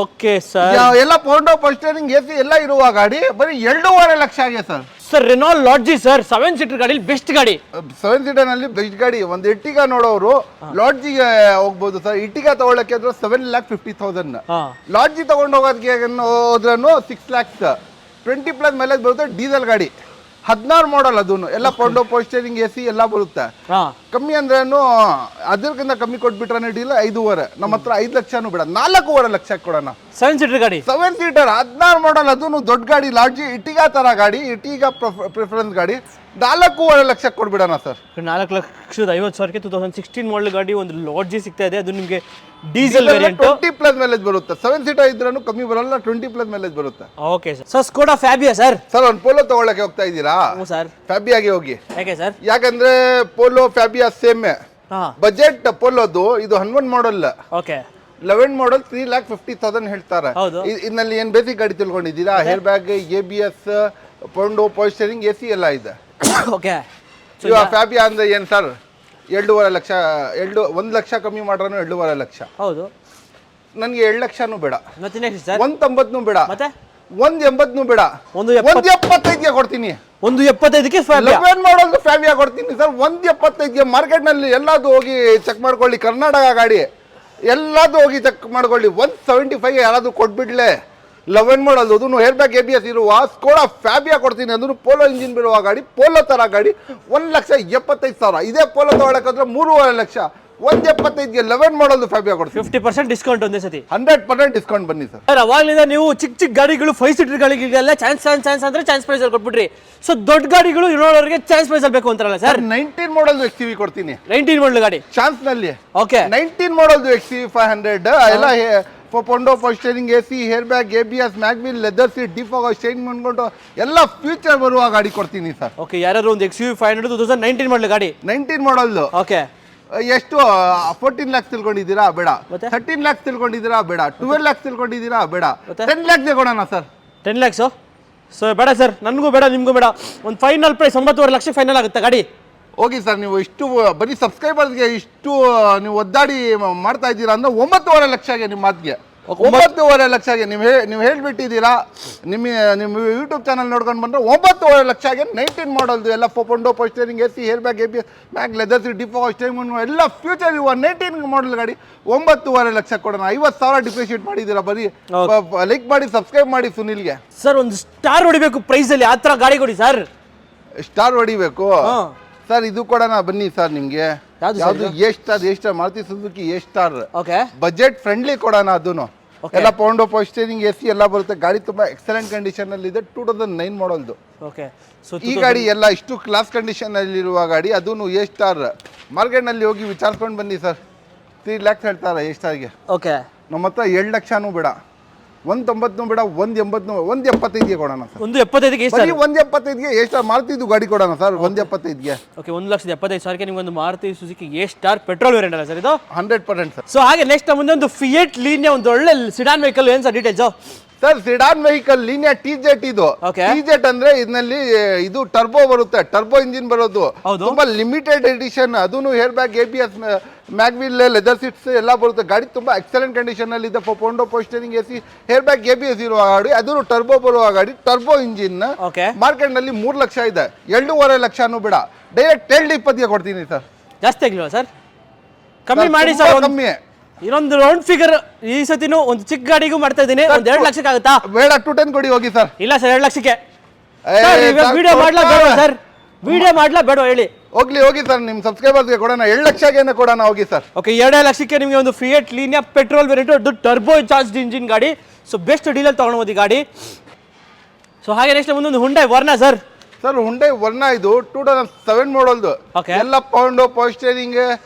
[SPEAKER 1] Okay sir.
[SPEAKER 2] ಎಲ್ಲ ಪೌಂಡೋ ಪೋಸ್ಟರಿಂಗ್ AC ಎಲ್ಲ ಇರುವ ಗಾಡಿ ಬರೀ 2.5 ಲಕ್ಷ ಆಗಿದೆ sir.
[SPEAKER 1] Sir Renault Lodgy sir 7 seater ಗಾಡಿ ಬೆಸ್ಟ್ ಗಾಡಿ.
[SPEAKER 2] 7 ಸೀಟರ್ ನಲ್ಲಿ ಬೆಸ್ಟ್ ಗಾಡಿ. ಒಂದು ಇಟ್ಟಿಗ ನೋಡೋರು ಲಾಡ್ಜಿಗೆ ಹೋಗ್ಬೋದು ಸರ್. ಇಟ್ಟಿಗ ತಗೊಳ್ಳಕ್ಕೆ ಅಂದ್ರೆ 7,50,000. ಲಾಡ್ಜಿ ತಗೊಂಡು ಹೋಗೋದಕ್ಕೆ ಹೋದ್ರೂ 6 lakhs. 20+ ಮೈಲೇಜ್ ಬರುತ್ತೆ. ಡೀಸೆಲ್ ಗಾಡಿ 16 ಮಾಡಲ್, ಅದನ್ನು ಎಲ್ಲ ಪೌಂಡೋ ಪೋಸ್ಟರಿಂಗ್ AC ಎಲ್ಲ ಬರುತ್ತೆ. ಕಮ್ಮಿ ಅಂದ್ರೇನು ಅದಕ್ಕಿಂತ ಕಮ್ಮಿ ಕೊಟ್ಬಿಟ್ರೆ ಡೀಲ್ 5.5. ನಮ್ಮ ಹತ್ರ 5 ಲಕ್ಷನೂ ಬೇಡ, 4.5 ಲಕ್ಷಕ್ಕೆ ಕೊಡೋಣ. 7 ಸೀಟರ್ ಗಾಡಿ, 7 ಸೀಟರ್ 16 ಮಾಡಲ್, ಅದನ್ನು ದೊಡ್ಡ ಗಾಡಿ. ಲಾಡ್ಜಿ ಇಟ್ಟಿಗ ತರ ಗಾಡಿ, ಇಟ್ಟಿಗ ಪ್ರಿಫರೆನ್ಸ್ ಗಾಡಿ. 4.5 ಲಕ್ಷಕ್ಕೆ ಕೊಡ್ಬಿಡೋಣ ಸರ್.
[SPEAKER 1] 4,50,000ಕ್ಕೆ 2016 ಮಾಡಲ್ ಗಾಡಿ ಒಂದು ಲಾಡ್ಜಿ ಸಿಗ್ತಾ ಇದೆ. ಅದು ನಿಮಗೆ ಡೀಸೆಲ್ ವೇರಿಯಂಟ್
[SPEAKER 2] 20+ ಮೈಲೇಜ್ ಬರುತ್ತೆ. 7 ಸೀಟರ್ ಇದ್ರೂ ಕಮ್ಮಿ ಬರಲ್ಲ, 20+ ಮೈಲೇಜ್ ಬರುತ್ತೆ.
[SPEAKER 1] Okay sir. Sir Skoda Fabia sir.
[SPEAKER 2] Sir ಒಂದು ಪೋಲೋ ತಗೊಳ್ಳಕ್ಕೆ ಹೋಗ್ತಾ ಇದ್ದೀರಾ?
[SPEAKER 1] ಸರ್
[SPEAKER 2] ಫ್ಯಾಬಿಯಾಗೆ ಹೋಗಿ.
[SPEAKER 1] ಯಾಕೆ ಸರ್?
[SPEAKER 2] ಯಾಕಂದ್ರೆ ಪೋಲೋ ಫ್ಯಾಬಿಯಾ ಸೇಮ್ ಬಜೆಟ್. ಪೋಲೋದು ಇದು 11 ಮಾಡಲ್.
[SPEAKER 1] ಓಕೆ
[SPEAKER 2] 11 ಮಾಡಲ್ 3,50,000 ಹೇಳ್ತಾರೆ. ಇದರಲ್ಲಿ ಏನ್ ಬೇಸಿಕ್ ಗಾಡಿ ತಿಳ್ಕೊಂಡಿದ್ದೀರಾ? ಹೇರ್ ಬ್ಯಾಗ್, ABS, ಪೌಂಡೋ ಪೋಸ್ಟರಿಂಗ್ AC ಎಲ್ಲ ಇದೆ.
[SPEAKER 1] ಓಕೆ
[SPEAKER 2] ಫ್ಯಾಬಿಯಾ ಅಂದ್ರೆ ಏನ್ ಸರ್? 2.5 ಲಕ್ಷ. 1 ಲಕ್ಷ ಕಮ್ಮಿ ಮಾಡ್ರೂ 2.5 ಲಕ್ಷ.
[SPEAKER 1] ಹೌದು.
[SPEAKER 2] ನನ್ಗೆ 2 ಲಕ್ಷನೂ ಬೇಡ,
[SPEAKER 1] ಮತ್ತೆ ನೆಕ್ಸ್ಟ್ ಸರ್
[SPEAKER 2] 190 ಬೇಡ,
[SPEAKER 1] ಮತ್ತೆ
[SPEAKER 2] 180 ಬೇಡ, 175ಗೆ ಕೊಡ್ತೀನಿ.
[SPEAKER 1] 175ಕ್ಕೆ
[SPEAKER 2] 11 ಮಾಡಲ್ ಫ್ಯಾಬಿಯಾ ಕೊಡ್ತೀನಿ ಸರ್. 175ಗೆ ಮಾರ್ಕೆಟ್ ನಲ್ಲಿ ಎಲ್ಲಾದ್ರು ಹೋಗಿ ಚೆಕ್ ಮಾಡ್ಕೊಳ್ಳಿ. ಕರ್ನಾಟಕ ಗಾಡಿ ಎಲ್ಲಾದ್ರು ಹೋಗಿ ಚೆಕ್ ಮಾಡ್ಕೊಳ್ಳಿ. 175ಗೆ ಯಾರಾದ್ರೂ ಕೊಟ್ಬಿಡ್ಲೆ. 11 ಮಾಡಲ್, ಅದನ್ನು ಹೇರ್ ಬ್ಯಾಗ್ ABS ಇರುವ ಸ್ಕೋಡಾ ಫ್ಯಾಬಿಯಾ ಕೊಡ್ತೀನಿ. ಅದನ್ನು ಪೋಲೋ ಇಂಜಿನ್ ಬಿಡುವ ಗಾಡಿ, ಪೋಲೋ ತರ ಗಾಡಿ. 1,75,000. ಇದೇ ಪೋಲೋ ತಗೊಳಕಂದ್ರೆ 3.5 ಲಕ್ಷ. 175ಗೆ 11 ಮಾಡಲ್ ಫ್ಯಾಬಿಯಾ ಕೊಡ್ತೀನಿ.
[SPEAKER 1] 50% ಡಿಸ್ಕೌಂಟ್ ಒಂದೇ ಸತಿ.
[SPEAKER 2] 100% ಡಿಸ್ಕೌಂಟ್ ಬನ್ನಿ ಸರ್.
[SPEAKER 1] ಅವಾಗಲಿಂದ ನೀವು ಚಿಕ್ಕ ಗಾಡಿಗಳು 5 ಸೀಟರ್ ಗಾಡಿಗಳಿಗೆಲ್ಲ ಚಾನ್ಸ್ ಅಂದ್ರೆ ಚಾನ್ಸ್ ಪ್ರೈಸ್ ಅಲ್ಲಿ ಕೊಟ್ಬಿಟ್ರಿ. ಸೊ ದೊಡ್ಡ ಗಾಡಿಗಳು ಇರೋರಿಗೆ ಚಾನ್ಸ್ ಪ್ರೈಸ್ ಅಲ್ಲಿ ಬೇಕು ಅಂತಾರಲ್ಲ ಸರ್.
[SPEAKER 2] 19 ಮಾಡಲ್ XCV ಕೊಡ್ತೀನಿ.
[SPEAKER 1] 19 ಮಾಡಲ್ ಗಾಡಿ
[SPEAKER 2] ಚಾನ್ಸ್ ನಲ್ಲಿ.
[SPEAKER 1] ಓಕೆ
[SPEAKER 2] 19 ಮಾಡಲ್ XCV 500 ಎಲ್ಲ ಪೌಂಡೋ ಪೋಸ್ಟರಿಂಗ್ AC, hair bag, ABS, mag wheel, leather seat, ಡಿಫಾಗೋ, ಶೈನ್ ಮಾಡ್ಕೊಂಡು ಎಲ್ಲ ಫ್ಯೂಚರ್ ಬರುವ ಗಾಡಿ ಕೊಡ್ತೀನಿ ಸರ್.
[SPEAKER 1] ಓಕೆ ಯಾರು ಒಂದು XUV 500 2019 ಮಾಡಲ್ ಗಾಡಿ.
[SPEAKER 2] 19 ಮಾಡಲ್. ಓಕೆ ಎಷ್ಟು 14 lakhs ತಿಳ್ಕೊಂಡಿದ್ದೀರಾ? ಬೇಡ. 13 lakhs ತಿಳ್ಕೊಂಡಿದ್ದೀರಾ? ಬೇಡ. 12 lakhs ತಿಳ್ಕೊಂಡಿದ್ದೀರಾ? ಬೇಡ. 10 lakhs ಕೊಡೋಣ ಸರ್. 10
[SPEAKER 1] lakhs ಸೊ ಬೇಡ ಸರ್, ನನಗೂ ಬೇಡ, ನಿಮಗೂ ಬೇಡ. ಒಂದು ಫೈನಲ್ ಪ್ರೈಸ್ 9.5 ಲಕ್ಷ ಫೈನಲ್ ಆಗುತ್ತೆ ಗಾಡಿ.
[SPEAKER 2] ಹೋಗಿ ಸರ್, ನೀವು ಇಷ್ಟು ಬರೀ ಸಬ್ಸ್ಕ್ರೈಬರ್ಸ್ಗೆ ಇಷ್ಟು ನೀವು ಒದ್ದಾಡಿ ಮಾಡ್ತಾ ಇದ್ದೀರಾ ಅಂದ್ರೆ 9.5 ಲಕ್ಷಗೆ ನಿಮ್ಮ ಮಾತಿಗೆ 9.5 ಲಕ್ಷಗೆ ನೀವು ಹೇಳ್ಬಿಟ್ಟಿದ್ದೀರಾ. ನಿಮ್ಮ ಯೂಟ್ಯೂಬ್ ಚಾನಲ್ ನೋಡ್ಕೊಂಡು ಬಂದ್ರೆ 9.5 ಲಕ್ಷಗೆ 19 ಮಾಡಲ್ದು ಎಲ್ಲ ಪೌಂಡೋ ಪೋಸ್ಟರಿಂಗ್ AC, ಹೇರ್ ಬ್ಯಾಗ್, ABS, ಮ್ಯಾಗ್, ಲೆದರ್ ಸೀಟ್, ಡಿಫಾಗೋ, ಶೈನ್ ಎಲ್ಲ ಫ್ಯೂಚರ್ ಇರುವ 19 ಮಾಡಲ್ ಗಾಡಿ 9.5 ಲಕ್ಷ ಕೊಡೋಣ. 50,000 ಡಿಪ್ರಿಷಿಯೇಟ್ ಮಾಡಿದ್ದೀರಾ. ಬರೀ ಲೈಕ್ ಮಾಡಿ, ಸಬ್ಸ್ಕ್ರೈಬ್ ಮಾಡಿ ಸುನಿಲ್ಗೆ.
[SPEAKER 1] ಸರ್ ಒಂದು ಸ್ಟಾರ್ ಹೊಡಿಬೇಕು ಪ್ರೈಸ್ ಅಲ್ಲಿ, ಆ ಥರ ಗಾಡಿ ಕೊಡಿ ಸರ್.
[SPEAKER 2] ಸ್ಟಾರ್ ಹೊಡಿಬೇಕು ಸರ್. ಇದು ಕೊಡೋಣ ಬನ್ನಿ ಸರ್. ನಿಮ್ಗೆ ಯಾವುದು A-star Maruti Suzuki A-star budget friendly ಕೊಡೋಣ. ಅದನ್ನು ಎಲ್ಲ ಪೌಂಡೋ ಪೋಸ್ಟರಿಂಗ್ AC ಎಲ್ಲ ಬರುತ್ತೆ. ಗಾಡಿ ತುಂಬಾ ಎಕ್ಸಲೆಂಟ್ ಕಂಡೀಷನ್ ಅಲ್ಲಿ ಇದೆ. 2009 ಮಾಡಲ್ದು. ಈ ಗಾಡಿ ಎಲ್ಲ ಇಷ್ಟು ಕ್ಲಾಸ್ ಕಂಡೀಷನ್ ಅಲ್ಲಿ ಇರುವ ಗಾಡಿ. ಅದನ್ನು ಎ-ಸ್ಟಾರ್. ಮಾರ್ಕೆಟ್ ನಲ್ಲಿ ಹೋಗಿ ವಿಚಾರಿಸ್ಕೊಂಡು ಬನ್ನಿ ಸರ್. 3 lakhs ಹೇಳ್ತಾರೆ ಎ-ಸ್ಟಾರ್ಗೆ. ಓಕೆ ನಮ್ಮ ಹತ್ರ 2 ಲಕ್ಷನೂ ಬೇಡ, 190 ಬೇಡ, 175ಗೆ ಕೊಡೋಣ ಸರ್.
[SPEAKER 1] 175ಗೆ
[SPEAKER 2] 175ಗೆ ಎ-ಸ್ಟಾರ್ ಮಾರುತಿದು ಗಾಡಿ ಕೊಡೋಣ ಸರ್. 175ಗೆ. ಓಕೆ
[SPEAKER 1] 1,75,000ಕ್ಕೆ ನಿಮ್ಗೆ ಒಂದು Maruti Suzuki A-star petrol variant ಅಲ್ಲ ಸರ್ ಇದು?
[SPEAKER 2] 100% ಸರ್.
[SPEAKER 1] ಸೊ ಹಾಗೆ ನೆಕ್ಸ್ಟ್ ಮುಂದೆ ಒಂದು ಫಿಯೆಟ್ ಲೀನಿಯಾ, ಒಂದು ಒಳ್ಳೆ ಸಿಡಾನ್ ವೆಹಿಕಲ್. ಏನು sir details?
[SPEAKER 2] Sir sedan vehicle Linea TZ ಇದು. TZ ಅಂದ್ರೆ ಇದರಲ್ಲಿ ಇದು ಟರ್ಬೋ ಬರುತ್ತೆ, ಟರ್ಬೋ ಇಂಜಿನ್ ಬರೋದು. ತುಂಬಾ ಲಿಮಿಟೆಡ್ ಎಡಿಷನ್. ಅದನ್ನು hair bag, ABS, mag wheel, leather seats ಎಲ್ಲ ಬರುತ್ತೆ. ಗಾಡಿ ತುಂಬಾ ಎಕ್ಸಲೆಂಟ್ ಕಂಡೀಷನ್ ಅಲ್ಲಿ ಇದೆ. ಪೌಂಡೋ ಪೋಸ್ಟರಿಂಗ್ AC, ಹೇರ್ ಬ್ಯಾಗ್, ABS ಇರುವ ಗಾಡಿ. ಅದನ್ನು ಟರ್ಬೋ ಬರುವ ಗಾಡಿ, ಟರ್ಬೋ ಇಂಜಿನ್. ಮಾರ್ಕೆಟ್ ನಲ್ಲಿ 3 ಲಕ್ಷ ಇದೆ. 2.5 ಲಕ್ಷನೂ ಬೇಡ, ಡೈರೆಕ್ಟ್ 220ಗೆ ಕೊಡ್ತೀನಿ ಸರ್. ಜಾಸ್ತಿ
[SPEAKER 1] ಆಗಿಲ್ವಾ ಸರ್? ಕಮ್ಮಿ ಮಾಡಿ ಸರ್.
[SPEAKER 2] ಕಮ್ಮಿ.
[SPEAKER 1] ಇನ್ನೊಂದು ರೌಂಡ್ ಫಿಗರ್ ಈ ಸತಿನೂ ಒಂದು ಚಿಕ್ಕ ಗಾಡಿಗೂ ಮಾಡ್ತಾ ಇದ್ದೀನಿ. ಒಂದು 2 ಲಕ್ಷಕ್ಕೆ ಆಗುತ್ತಾ?
[SPEAKER 2] ಬೇಡ, 210 ಕೊಡಿ ಹೋಗಿ ಸರ್.
[SPEAKER 1] ಇಲ್ಲ ಸರ್, 2 ಲಕ್ಷಕ್ಕೆ ವಿಡಿಯೋ ಮಾಡ್ಲಾ ಬೇಡ ಸರ್? ವಿಡಿಯೋ ಮಾಡ್ಲಾ ಬೇಡ ಹೇಳಿ?
[SPEAKER 2] ಹೋಗಿ ಸರ್, ನಿಮ್ಮ ಸಬ್ಸ್ಕ್ರೈಬರ್ಸ್ಗೆ ಕೊಡೋಣ. 2 ಲಕ್ಷಕ್ಕೆ ಕೊಡೋಣ ಹೋಗಿ ಸರ್.
[SPEAKER 1] ಓಕೆ 2 ಲಕ್ಷಕ್ಕೆ ನಿಮಗೆ ಒಂದು ಫಿಯೆಟ್ ಲೀನಿಯಾ ಪೆಟ್ರೋಲ್ ವೇರಿಯಂಟ್, ಅದು ಟರ್ಬೋ ಚಾರ್ಜ್ಡ್ ಇಂಜಿನ್ ಗಾಡಿ. ಸೊ ಬೆಸ್ಟ್ ಡೀಲಲ್ಲಿ ತಗೊಂಡ್ಬೋದು ಈ ಗಾಡಿ. ಸೊ ಹಾಗೆ ನೆಕ್ಸ್ಟ್ ಮುಂದೊಂದು Hyundai Verna sir.
[SPEAKER 2] Sir Hyundai Verna ಇದು 2007 ಮಾಡಲ್ದು.
[SPEAKER 1] Okay.
[SPEAKER 2] ಎಲ್ಲ ಪವರ್ ಸ್ಟೇರಿಂಗ್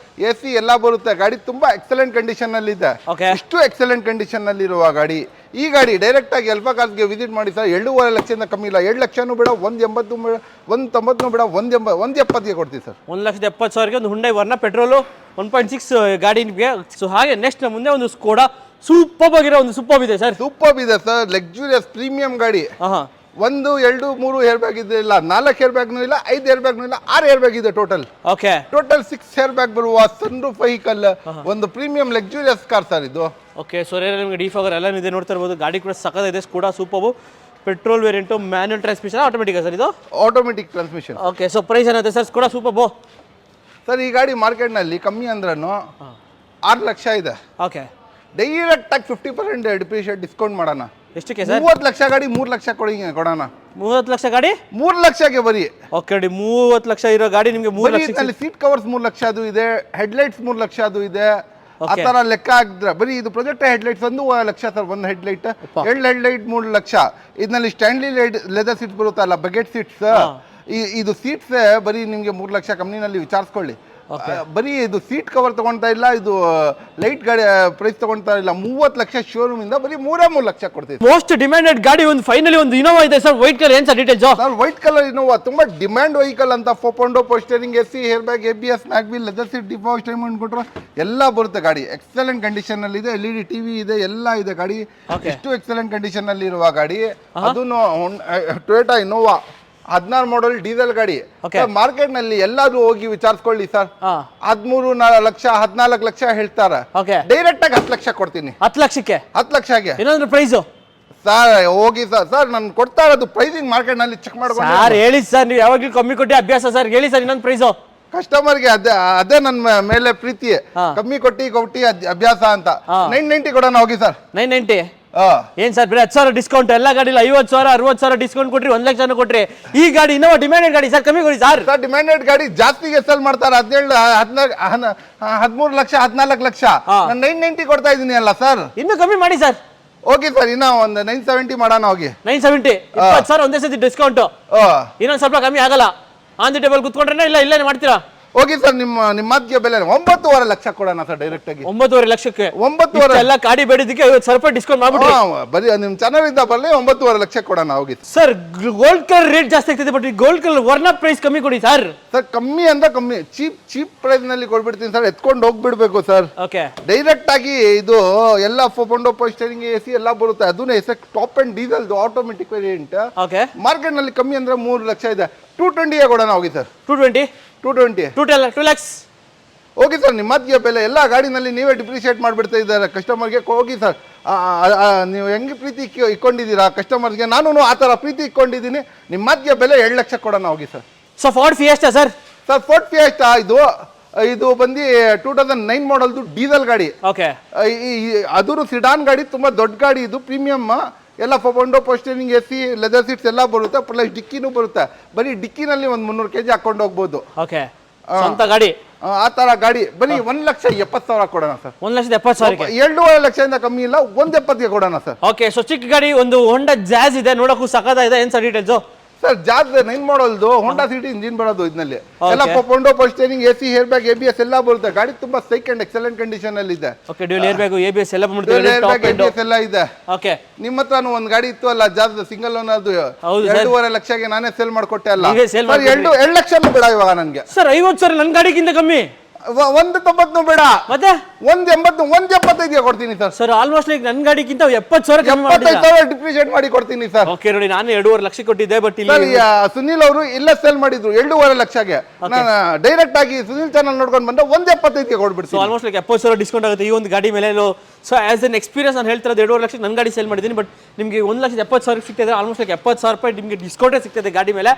[SPEAKER 2] AC ಎಲ್ಲ ಬರುತ್ತೆ. ಗಾಡಿ ತುಂಬಾ ಎಕ್ಸಲೆಂಟ್ ಕಂಡೀಷನ್ ಅಲ್ಲಿ ಇದೆ.
[SPEAKER 1] Okay.
[SPEAKER 2] ಇಷ್ಟು ಎಕ್ಸಲೆಂಟ್ ಕಂಡೀಷನ್ ಅಲ್ಲಿ ಇರುವ ಗಾಡಿ. ಈ ಗಾಡಿ ಡೈರೆಕ್ಟ್ ಆಗಿ ಅಲ್ಫಾ ಕಾರ್ಸ್ಗೆ ವಿಸಿಟ್ ಮಾಡಿ ಸರ್. 7.5 ಲಕ್ಷದಿಂದ ಕಮ್ಮಿ ಇಲ್ಲ. 7 ಲಕ್ಷನೂ ಬೇಡ, 1.80 ಬೇಡ, 1.90 ಬೇಡ, 1.70ಗೆ ಕೊಡ್ತೀವಿ ಸರ್.
[SPEAKER 1] 1,70,000ಗೆ ಒಂದು ಹುಂಡೈ ವರ್ನಾ ಪೆಟ್ರೋಲು 1.6 ಗಾಡಿ ನಿಮಗೆ. ಸೊ ಹಾಗೆ ನೆಕ್ಸ್ಟ್ ಮುಂದೆ ಒಂದು ಸ್ಕೋಡಾ ಸೂಪರ್ ಆಗಿರೋ ಒಂದು ಸೂಪರ್ ಇದೆ ಸರ್.
[SPEAKER 2] ಸೂಪರ್ ಇದೆ ಸರ್, ಲಕ್ಸುರಿಯಸ್ ಪ್ರೀಮಿಯಂ ಗಾಡಿ. 1, 2, 3 ಏರ್ ಬ್ಯಾಗ್ ಇಲ್ಲ, 4 ಏರ್ ಬ್ಯಾಗ್ನೂ ಇಲ್ಲ, 5 ಏರ್ ಬ್ಯಾಗ್ನೂ ಇಲ್ಲ, 6 ಏರ್ ಬ್ಯಾಗ್ ಇದೆ total.
[SPEAKER 1] Okay,
[SPEAKER 2] total 6 air bag ಬರುವ ಸನ್ ರೂಫ್ ವೆಹಿಕಲ್, ಒಂದು ಪ್ರೀಮಿಯಂ ಲಕ್ಸುರಿಯಸ್ ಕಾರ್ ಸರ್ ಇದು.
[SPEAKER 1] ಓಕೆ, ಸೊ ನಿಮಗೆ ಡಿಫಾಗರ್ ಎಲ್ಲ ಇದೆ ನೋಡ್ತಾ ಇರ್ಬೋದು. ಗಾಡಿ ಕೂಡ ಸಖತ್ Skoda Superb petrol variant, manual transmission, automatic sir ಇದು?
[SPEAKER 2] Automatic transmission.
[SPEAKER 1] Okay, so price ಏನಾಗುತ್ತೆ ಸರ್ ಸ್ಕೋಡಾ ಸೂಪರ್?
[SPEAKER 2] ಸರ್ ಈ ಗಾಡಿ ಮಾರ್ಕೆಟ್ನಲ್ಲಿ ಕಮ್ಮಿ ಅಂದ್ರೂ 6 ಲಕ್ಷ ಇದೆ.
[SPEAKER 1] ಓಕೆ,
[SPEAKER 2] ಡೈರೆಕ್ಟ್ ಆಗಿ 50% ಡಿಪ್ರಿಷಿಯೇಟ್ ಡಿಸ್ಕೌಂಟ್ ಮಾಡೋಣ.
[SPEAKER 1] ಎಷ್ಟಕ್ಕೆ ಸರ್?
[SPEAKER 2] 30 ಲಕ್ಷ ಗಾಡಿ 3 ಲಕ್ಷ ಕೊಡೋಣ.
[SPEAKER 1] 30 ಲಕ್ಷ ಗಾಡಿ
[SPEAKER 2] 3 ಲಕ್ಷಕ್ಕೆ ಬರೀ.
[SPEAKER 1] ಓಕೆ, 30 ಲಕ್ಷ ಇರೋ ಗಾಡಿ ನಿಮಗೆ 3 ಲಕ್ಷ.
[SPEAKER 2] ಸೀಟ್ ಕವರ್ಸ್ 3 ಲಕ್ಷ ಅದು ಇದೆ, ಹೆಡ್ಲೈಟ್ಸ್ 3 ಲಕ್ಷ ಅದು ಇದೆ. ಆ ತರ ಲೆಕ್ಕ ಆಗಿದ್ರೆ ಬರೀ ಇದು ಪ್ರೊಜೆಕ್ಟ್ ಹೆಡ್ಲೈಟ್ಸ್ 1 ಲಕ್ಷ ಸರ್. ಒಂದು ಹೆಡ್ಲೈಟ್, 2 ಹೆಡ್ಲೈಟ್ 3 ಲಕ್ಷ. ಇದರಲ್ಲಿ ಸ್ಟ್ಯಾನ್ಲಿ ಲೆದರ್ ಸೀಟ್ಸ್ ಬರುತ್ತಲ್ಲ, ಬಕೆಟ್ ಸೀಟ್ಸ್. ಇದು ಸೀಟ್ಸ್ ಬರೀ ನಿಮಗೆ 3 ಲಕ್ಷ. ಕಂಪ್ನಿನಲ್ಲಿ ವಿಚಾರಿಸ್ಕೊಳ್ಳಿ. ಬರೀ ಇದು ಸೀಟ್ ಕವರ್ ತಗೊಳ್ತಾ ಇಲ್ಲ, ಇದು ಲೈಟ್ ಗಾಡಿ ಪ್ರೈಸ್ ತಗೊಳ್ತಾ ಇಲ್ಲ. 30 ಲಕ್ಷ ಶೋರೂಮ್ ಇಂದ ಬರೀ 3 ಲಕ್ಷ ಕೊಡ್ತೀವಿ.
[SPEAKER 1] ಮೋಸ್ಟ್ ಡಿಮ್ಯಾಂಡೆಡ್ ಗಾಡಿ ಒಂದು ಫೈನಲಿ ಒಂದು ಇನೋವಾ ಇದೆ ಸರ್, ವೈಟ್ ಕಲರ್. ಏನ್ sir details?
[SPEAKER 2] Sir white colour Innova ತುಂಬಾ ಡಿಮ್ಯಾಂಡ್ ವೆಹಿಕಲ್ ಅಂತ. 4.0 power steering, AC, air bag, ABS, mag wheel, leather seat, defog ಸ್ಟೈಮಂಡ್ ಕೊಟ್ಟರು ಎಲ್ಲ ಬರುತ್ತೆ. ಗಾಡಿ ಎಕ್ಸಲೆಂಟ್ ಕಂಡೀಷನ್ ಅಲ್ಲಿ ಇದೆ. LED ಟಿವಿ ಇದೆ, ಎಲ್ಲ ಇದೆ ಗಾಡಿ. ಎಷ್ಟು ಎಕ್ಸಲೆಂಟ್ ಕಂಡೀಷನ್ ಅಲ್ಲಿ ಇರುವ ಗಾಡಿ. ಅದನ್ನು ಟೊಯೋಟಾ ಇನೋವಾ 16 ಮಾಡಲ್ ಡೀಸೆಲ್ ಗಾಡಿ. ಮಾರ್ಕೆಟ್ ನಲ್ಲಿ ಎಲ್ಲಾದ್ರೂ ಹೋಗಿ ವಿಚಾರಿಸ್ಕೊಳ್ಳಿ ಸರ್. 13 ಲಕ್ಷ 14 ಲಕ್ಷ ಹೇಳ್ತಾರೆ. ಡೈರೆಕ್ಟ್ ಆಗಿ 10 ಲಕ್ಷ ಕೊಡ್ತೀನಿ.
[SPEAKER 1] 10 ಲಕ್ಷಕ್ಕೆ?
[SPEAKER 2] 10 ಲಕ್ಷಗೆ
[SPEAKER 1] ಏನಾದ್ರು ಪ್ರೈಸ್
[SPEAKER 2] ಸರ್? ಹೋಗಿ ಸರ್ ನಾನು ಕೊಡ್ತಾ ಇರೋದು ಪ್ರೈಸಿಂಗ್ ಮಾರ್ಕೆಟ್ ನಲ್ಲಿ ಚೆಕ್ ಮಾಡ್ಕೊಂಡು.
[SPEAKER 1] ಸರ್ ಹೇಳಿ ಸರ್, ನೀವು ಯಾವಾಗಲೂ ಕಮ್ಮಿ ಕೊಟ್ಟು ಅಭ್ಯಾಸ ಸರ್. ಹೇಳಿ ಸರ್ ಇನ್ನೊಂದು ಪ್ರೈಸ್.
[SPEAKER 2] ಕಸ್ಟಮರ್ಗೆ ಅದೇ ನನ್ನ ಮೇಲೆ ಪ್ರೀತಿ. ಕಮ್ಮಿ ಕೊಟ್ಟಿ ಅಭ್ಯಾಸ ಅಂತ. 990 ಕೊಡೋಣ ಹೋಗಿ ಸರ್.
[SPEAKER 1] 990 ಏನ್ ಸರ್? ಬರೀ 10,000 ಡಿಸ್ಕೌಂಟ್. ಎಲ್ಲ ಗಾಡಿ 50,000 60,000 ಡಿಸ್ಕೌಂಟ್ ಕೊಟ್ರಿ, 1 ಲಕ್ಷ ಕೊಟ್ರಿ. ಈ ಗಾಡಿ ಇನ್ನೂ ಡಿಮ್ಯಾಂಡೆಡ್ ಗಾಡಿ ಸರ್, ಕಮ್ಮಿ ಕೊಡಿ ಸರ್.
[SPEAKER 2] ಡಿಮ್ಯಾಂಡೆಡ್ ಗಾಡಿ ಜಾಸ್ತಿಗೆ ಸೆಲ್ ಮಾಡ್ತಾರೆ. 13 ಲಕ್ಷ 14 ಲಕ್ಷ. ನಾನು 990 ಕೊಡ್ತಾ ಇದೀನಿ ಅಲ್ಲ ಸರ್.
[SPEAKER 1] ಇನ್ನೂ ಕಮ್ಮಿ ಮಾಡಿ ಸರ್.
[SPEAKER 2] ಓಕೆ ಸರ್, ಇನ್ನ ಒಂದು 970 ಮಾಡೋಣ ಹೋಗಿ.
[SPEAKER 1] 970 20,000 ಒಂದೇ ಸತಿ ಡಿಸ್ಕೌಂಟ್. ಇನ್ನೊಂದು ಸ್ವಲ್ಪ ಕಮ್ಮಿ ಆಗಲ್ಲ? ಆನ್ ದಿ ಟೇಬಲ್ ಕುತ್ಕೊಂಡ್ರೆ ಇಲ್ಲ ಇಲ್ಲೇ ಮಾಡ್ತೀರಾ?
[SPEAKER 2] ಹೋಗಿ ಸರ್, ನಿಮ್ಮ ಮಾತಿಗೆ ಬೆಲೆ 9.5 ಲಕ್ಷ ಕೊಡೋಣ ಸರ್ ಡೈರೆಕ್ಟ್ ಆಗಿ.
[SPEAKER 1] 9.5 ಲಕ್ಷಕ್ಕೆ?
[SPEAKER 2] 9.5
[SPEAKER 1] ಎಲ್ಲ ಗಾಡಿ ಬೇಡಿದ್ದಕ್ಕೆ 50,000 ರೂಪಾಯಿ ಡಿಸ್ಕೌಂಟ್ ಮಾಡ್ಬಿಟ್ಟು
[SPEAKER 2] ಬರೀ ನಿಮ್ ಚಾನಲ್ ಬರಲಿ. 9.5 ಲಕ್ಷ ಕೊಡೋಣ ಹೋಗಿ
[SPEAKER 1] ಸರ್. ಗೋಲ್ಡ್ ಕಲರ್ ರೇಟ್ ಜಾಸ್ತಿ ಆಗ್ತಿದೆ, but gold colour Verna price ಕಮ್ಮಿ ಕೊಡಿ ಸರ್.
[SPEAKER 2] ಸರ್ ಕಮ್ಮಿ ಅಂತ ಕಮ್ಮಿ, ಚೀಪ್ ಪ್ರೈಸ್ ನಲ್ಲಿ ಕೊಡ್ಬಿಡ್ತೀನಿ ಸರ್. ಎತ್ಕೊಂಡು ಹೋಗ್ಬಿಡ್ಬೇಕು ಸರ್.
[SPEAKER 1] ಓಕೆ,
[SPEAKER 2] ಡೈರೆಕ್ಟ್ ಆಗಿ ಇದು ಎಲ್ಲ 4.0 ಪವರ್ ಸ್ಟೇರಿಂಗ್, AC ಎಲ್ಲ ಬರುತ್ತೆ. ಅದನ್ನ top and diesel automatic variant.
[SPEAKER 1] Okay,
[SPEAKER 2] market ನಲ್ಲಿ ಕಮ್ಮಿ ಅಂದ್ರೆ 3 ಲಕ್ಷ ಇದೆ. 220 ಕೊಡೋಣ ಹೋಗಿ ಸರ್.
[SPEAKER 1] 220 2 lakhs.
[SPEAKER 2] ಹೋಗಿ ಸರ್, ನಿಮ್ಮ ಮಾತಿಗೆ ಬೆಲೆ. ಎಲ್ಲ ಗಾಡಿನಲ್ಲಿ ನೀವೇ ಡಿಪ್ರಿಷಿಯೇಟ್ ಮಾಡಿಬಿಡ್ತಾ ಇದ್ದಾರೆ ಕಸ್ಟಮರ್ಗೆ. ಹೋಗಿ ಸರ್, ನೀವು ಹೆಂಗೆ ಪ್ರೀತಿ ಇಕ್ಕೊಂಡಿದ್ದೀರಾ ಕಸ್ಟಮರ್ಸ್ಗೆ, ನಾನು ಆ ಥರ ಪ್ರೀತಿ ಇಕ್ಕೊಂಡಿದ್ದೀನಿ. ನಿಮ್ಮ ಮಾತಿಗೆ ಬೆಲೆ 2 ಲಕ್ಷ ಕೊಡೋಣ ಹೋಗಿ sir.
[SPEAKER 1] So Ford fiesta sir?
[SPEAKER 2] Sir Ford fiesta ಇದು ಬಂದು 2009 ಮಾಡಲ್ದು ಡೀಸೆಲ್ ಗಾಡಿ.
[SPEAKER 1] ಓಕೆ,
[SPEAKER 2] ಅದು ಸಿಡಾನ್ ಗಾಡಿ, ತುಂಬಾ ದೊಡ್ಡ ಗಾಡಿ. ಇದು ಪ್ರೀಮಿಯಮ್. ಎಲ್ಲ 4.0 power steering, AC, leather seats ಎಲ್ಲ ಬರುತ್ತೆ. ಪ್ಲಸ್ ಡಿಕ್ಕಿನೂ ಬರುತ್ತೆ. ಬರೀ ಡಿಕ್ಕಿನಲ್ಲಿ ಒಂದು 300 kg ಹಾಕೊಂಡು ಹೋಗ್ಬೋದು.
[SPEAKER 1] ಓಕೆ, ಸ್ವಂತ ಗಾಡಿ.
[SPEAKER 2] ಆ ತರ ಗಾಡಿ ಬರೀ 1,70,000 ಕೊಡೋಣ ಸರ್.
[SPEAKER 1] 1,70,000.
[SPEAKER 2] 2.5 ಲಕ್ಷದಿಂದ ಕಮ್ಮಿ ಇಲ್ಲ, 1.70ಗೆ ಕೊಡೋಣ ಸರ್.
[SPEAKER 1] ಓಕೆ, ಸೊ ಚಿಕ್ಕ ಗಾಡಿ ಒಂದು ಹೋಂಡಾ ಜಾಜ್ ಇದೆ, ನೋಡಕ್ಕೂ ಸಖತ್ ಇದೆ. ಏನ್ ಸರ್ ಡೀಟೇಲ್ಸ್?
[SPEAKER 2] ಸರ್ ಜಾಜ್ 9 ಮಾಡಲ್ದು ಹೋಂಡಾ ಸಿಟಿ ಇಂಜಿನ್ ಬರೋದು. ಇದರಲ್ಲಿ ಎಲ್ಲ 4.0 power steering, AC, air bag, ABS ಎಲ್ಲ ಬರುತ್ತೆ. ಗಾಡಿ ತುಂಬಾ ಸೈಕ್ ಅಂಡ್ ಎಕ್ಸಲೆಂಟ್ ಕಂಡೀಷನ್ ಅಲ್ಲಿ ಇದೆ.
[SPEAKER 1] Okay, dual air bag, ABS ಎಲ್ಲ
[SPEAKER 2] ABS ಎಲ್ಲ ಇದೆ.
[SPEAKER 1] ಓಕೆ,
[SPEAKER 2] ನಿಮ್ಮ ಹತ್ರನೂ ಒಂದು ಗಾಡಿ ಇತ್ತು ಅಲ್ಲ ಜಾಜ್ ಸಿಂಗಲ್ ಓನ್, ಅದು 2.5 ಲಕ್ಷಗೆ ನಾನೇ ಸೇಲ್ ಮಾಡ್ಕೊಟ್ಟೆ ಅಲ್ಲ. 2 ಲಕ್ಷ ಬೇಡ ಇವಾಗ ನನ್ಗೆ
[SPEAKER 1] ಸರ್. 50,000 ನನ್ನ ಗಾಡಿಗಿಂತ ಕಮ್ಮಿ.
[SPEAKER 2] 1.90 ಬೇಡ,
[SPEAKER 1] ಮತ್ತೆ
[SPEAKER 2] 1.75ಗೆ ಕೊಡ್ತೀನಿ ಸರ್.
[SPEAKER 1] ಸರ್ ಆಲ್ಮೋಸ್ಟ್ ಲೈಕ್ ನನ್ನ ಗಾಡಿಗಿಂತ 70,000 ಕಮ್ಮಿ ಮಾಡಿ
[SPEAKER 2] 75,000 ಡಿಪ್ರಿಷಿಯೇಟ್ ಮಾಡಿ ಕೊಡ್ತೀನಿ ಸರ್.
[SPEAKER 1] ಓಕೆ ನೋಡಿ, ನಾನು 2.5 ಲಕ್ಷ ಕೊಟ್ಟಿದ್ದೆ, ಬಟ್ ಇಲ್ಲಿ
[SPEAKER 2] ಸುನಿಲ್ ಅವರು ಇಲ್ಲೇ ಸೇಲ್ ಮಾಡಿದ್ರು 2.5 ಲಕ್ಷಗೆ. ನಾನು ಡೈರೆಕ್ಟ್ ಆಗಿ ಸುನಿಲ್ ಚಾನಲ್ ನೋಡ್ಕೊಂಡು ಬಂದ್ರೆ 1.75ಗೆ ಕೊಡ್ಬಿಡ್ತೀನಿ.
[SPEAKER 1] ಆಲ್ಮೋಸ್ಟ್ ಲೈಕ್ 70,000 ಡಿಸ್ಕೌಂಟ್ ಆಗುತ್ತೆ ಈ ಒಂದು ಗಾಡಿ ಮೇಲೆ. ಸೊ ಆಸ್ ಎನ್ ಎಕ್ಸ್ಪೀರಿಯನ್ಸ್ ನಾನು ಹೇಳ್ತಿರೋದು 2.5 ಲಕ್ಷಕ್ಕೆ ನನ್ನ ಗಾಡಿ ಸೇಲ್ ಮಾಡಿದ್ದೀನಿ, ಬಟ್ ನಿಮಗೆ 1,70,000 ಸಿಗ್ತಿದೆ. ಆಲ್ಮೋಸ್ಟ್ ಲೈಕ್ 70,000 ರೂಪಾಯಿ ನಿಮಗೆ ಡಿಸ್ಕೌಂಟೇ ಸಿಗ್ತದೆ ಗಾಡಿ ಮೇಲೆ.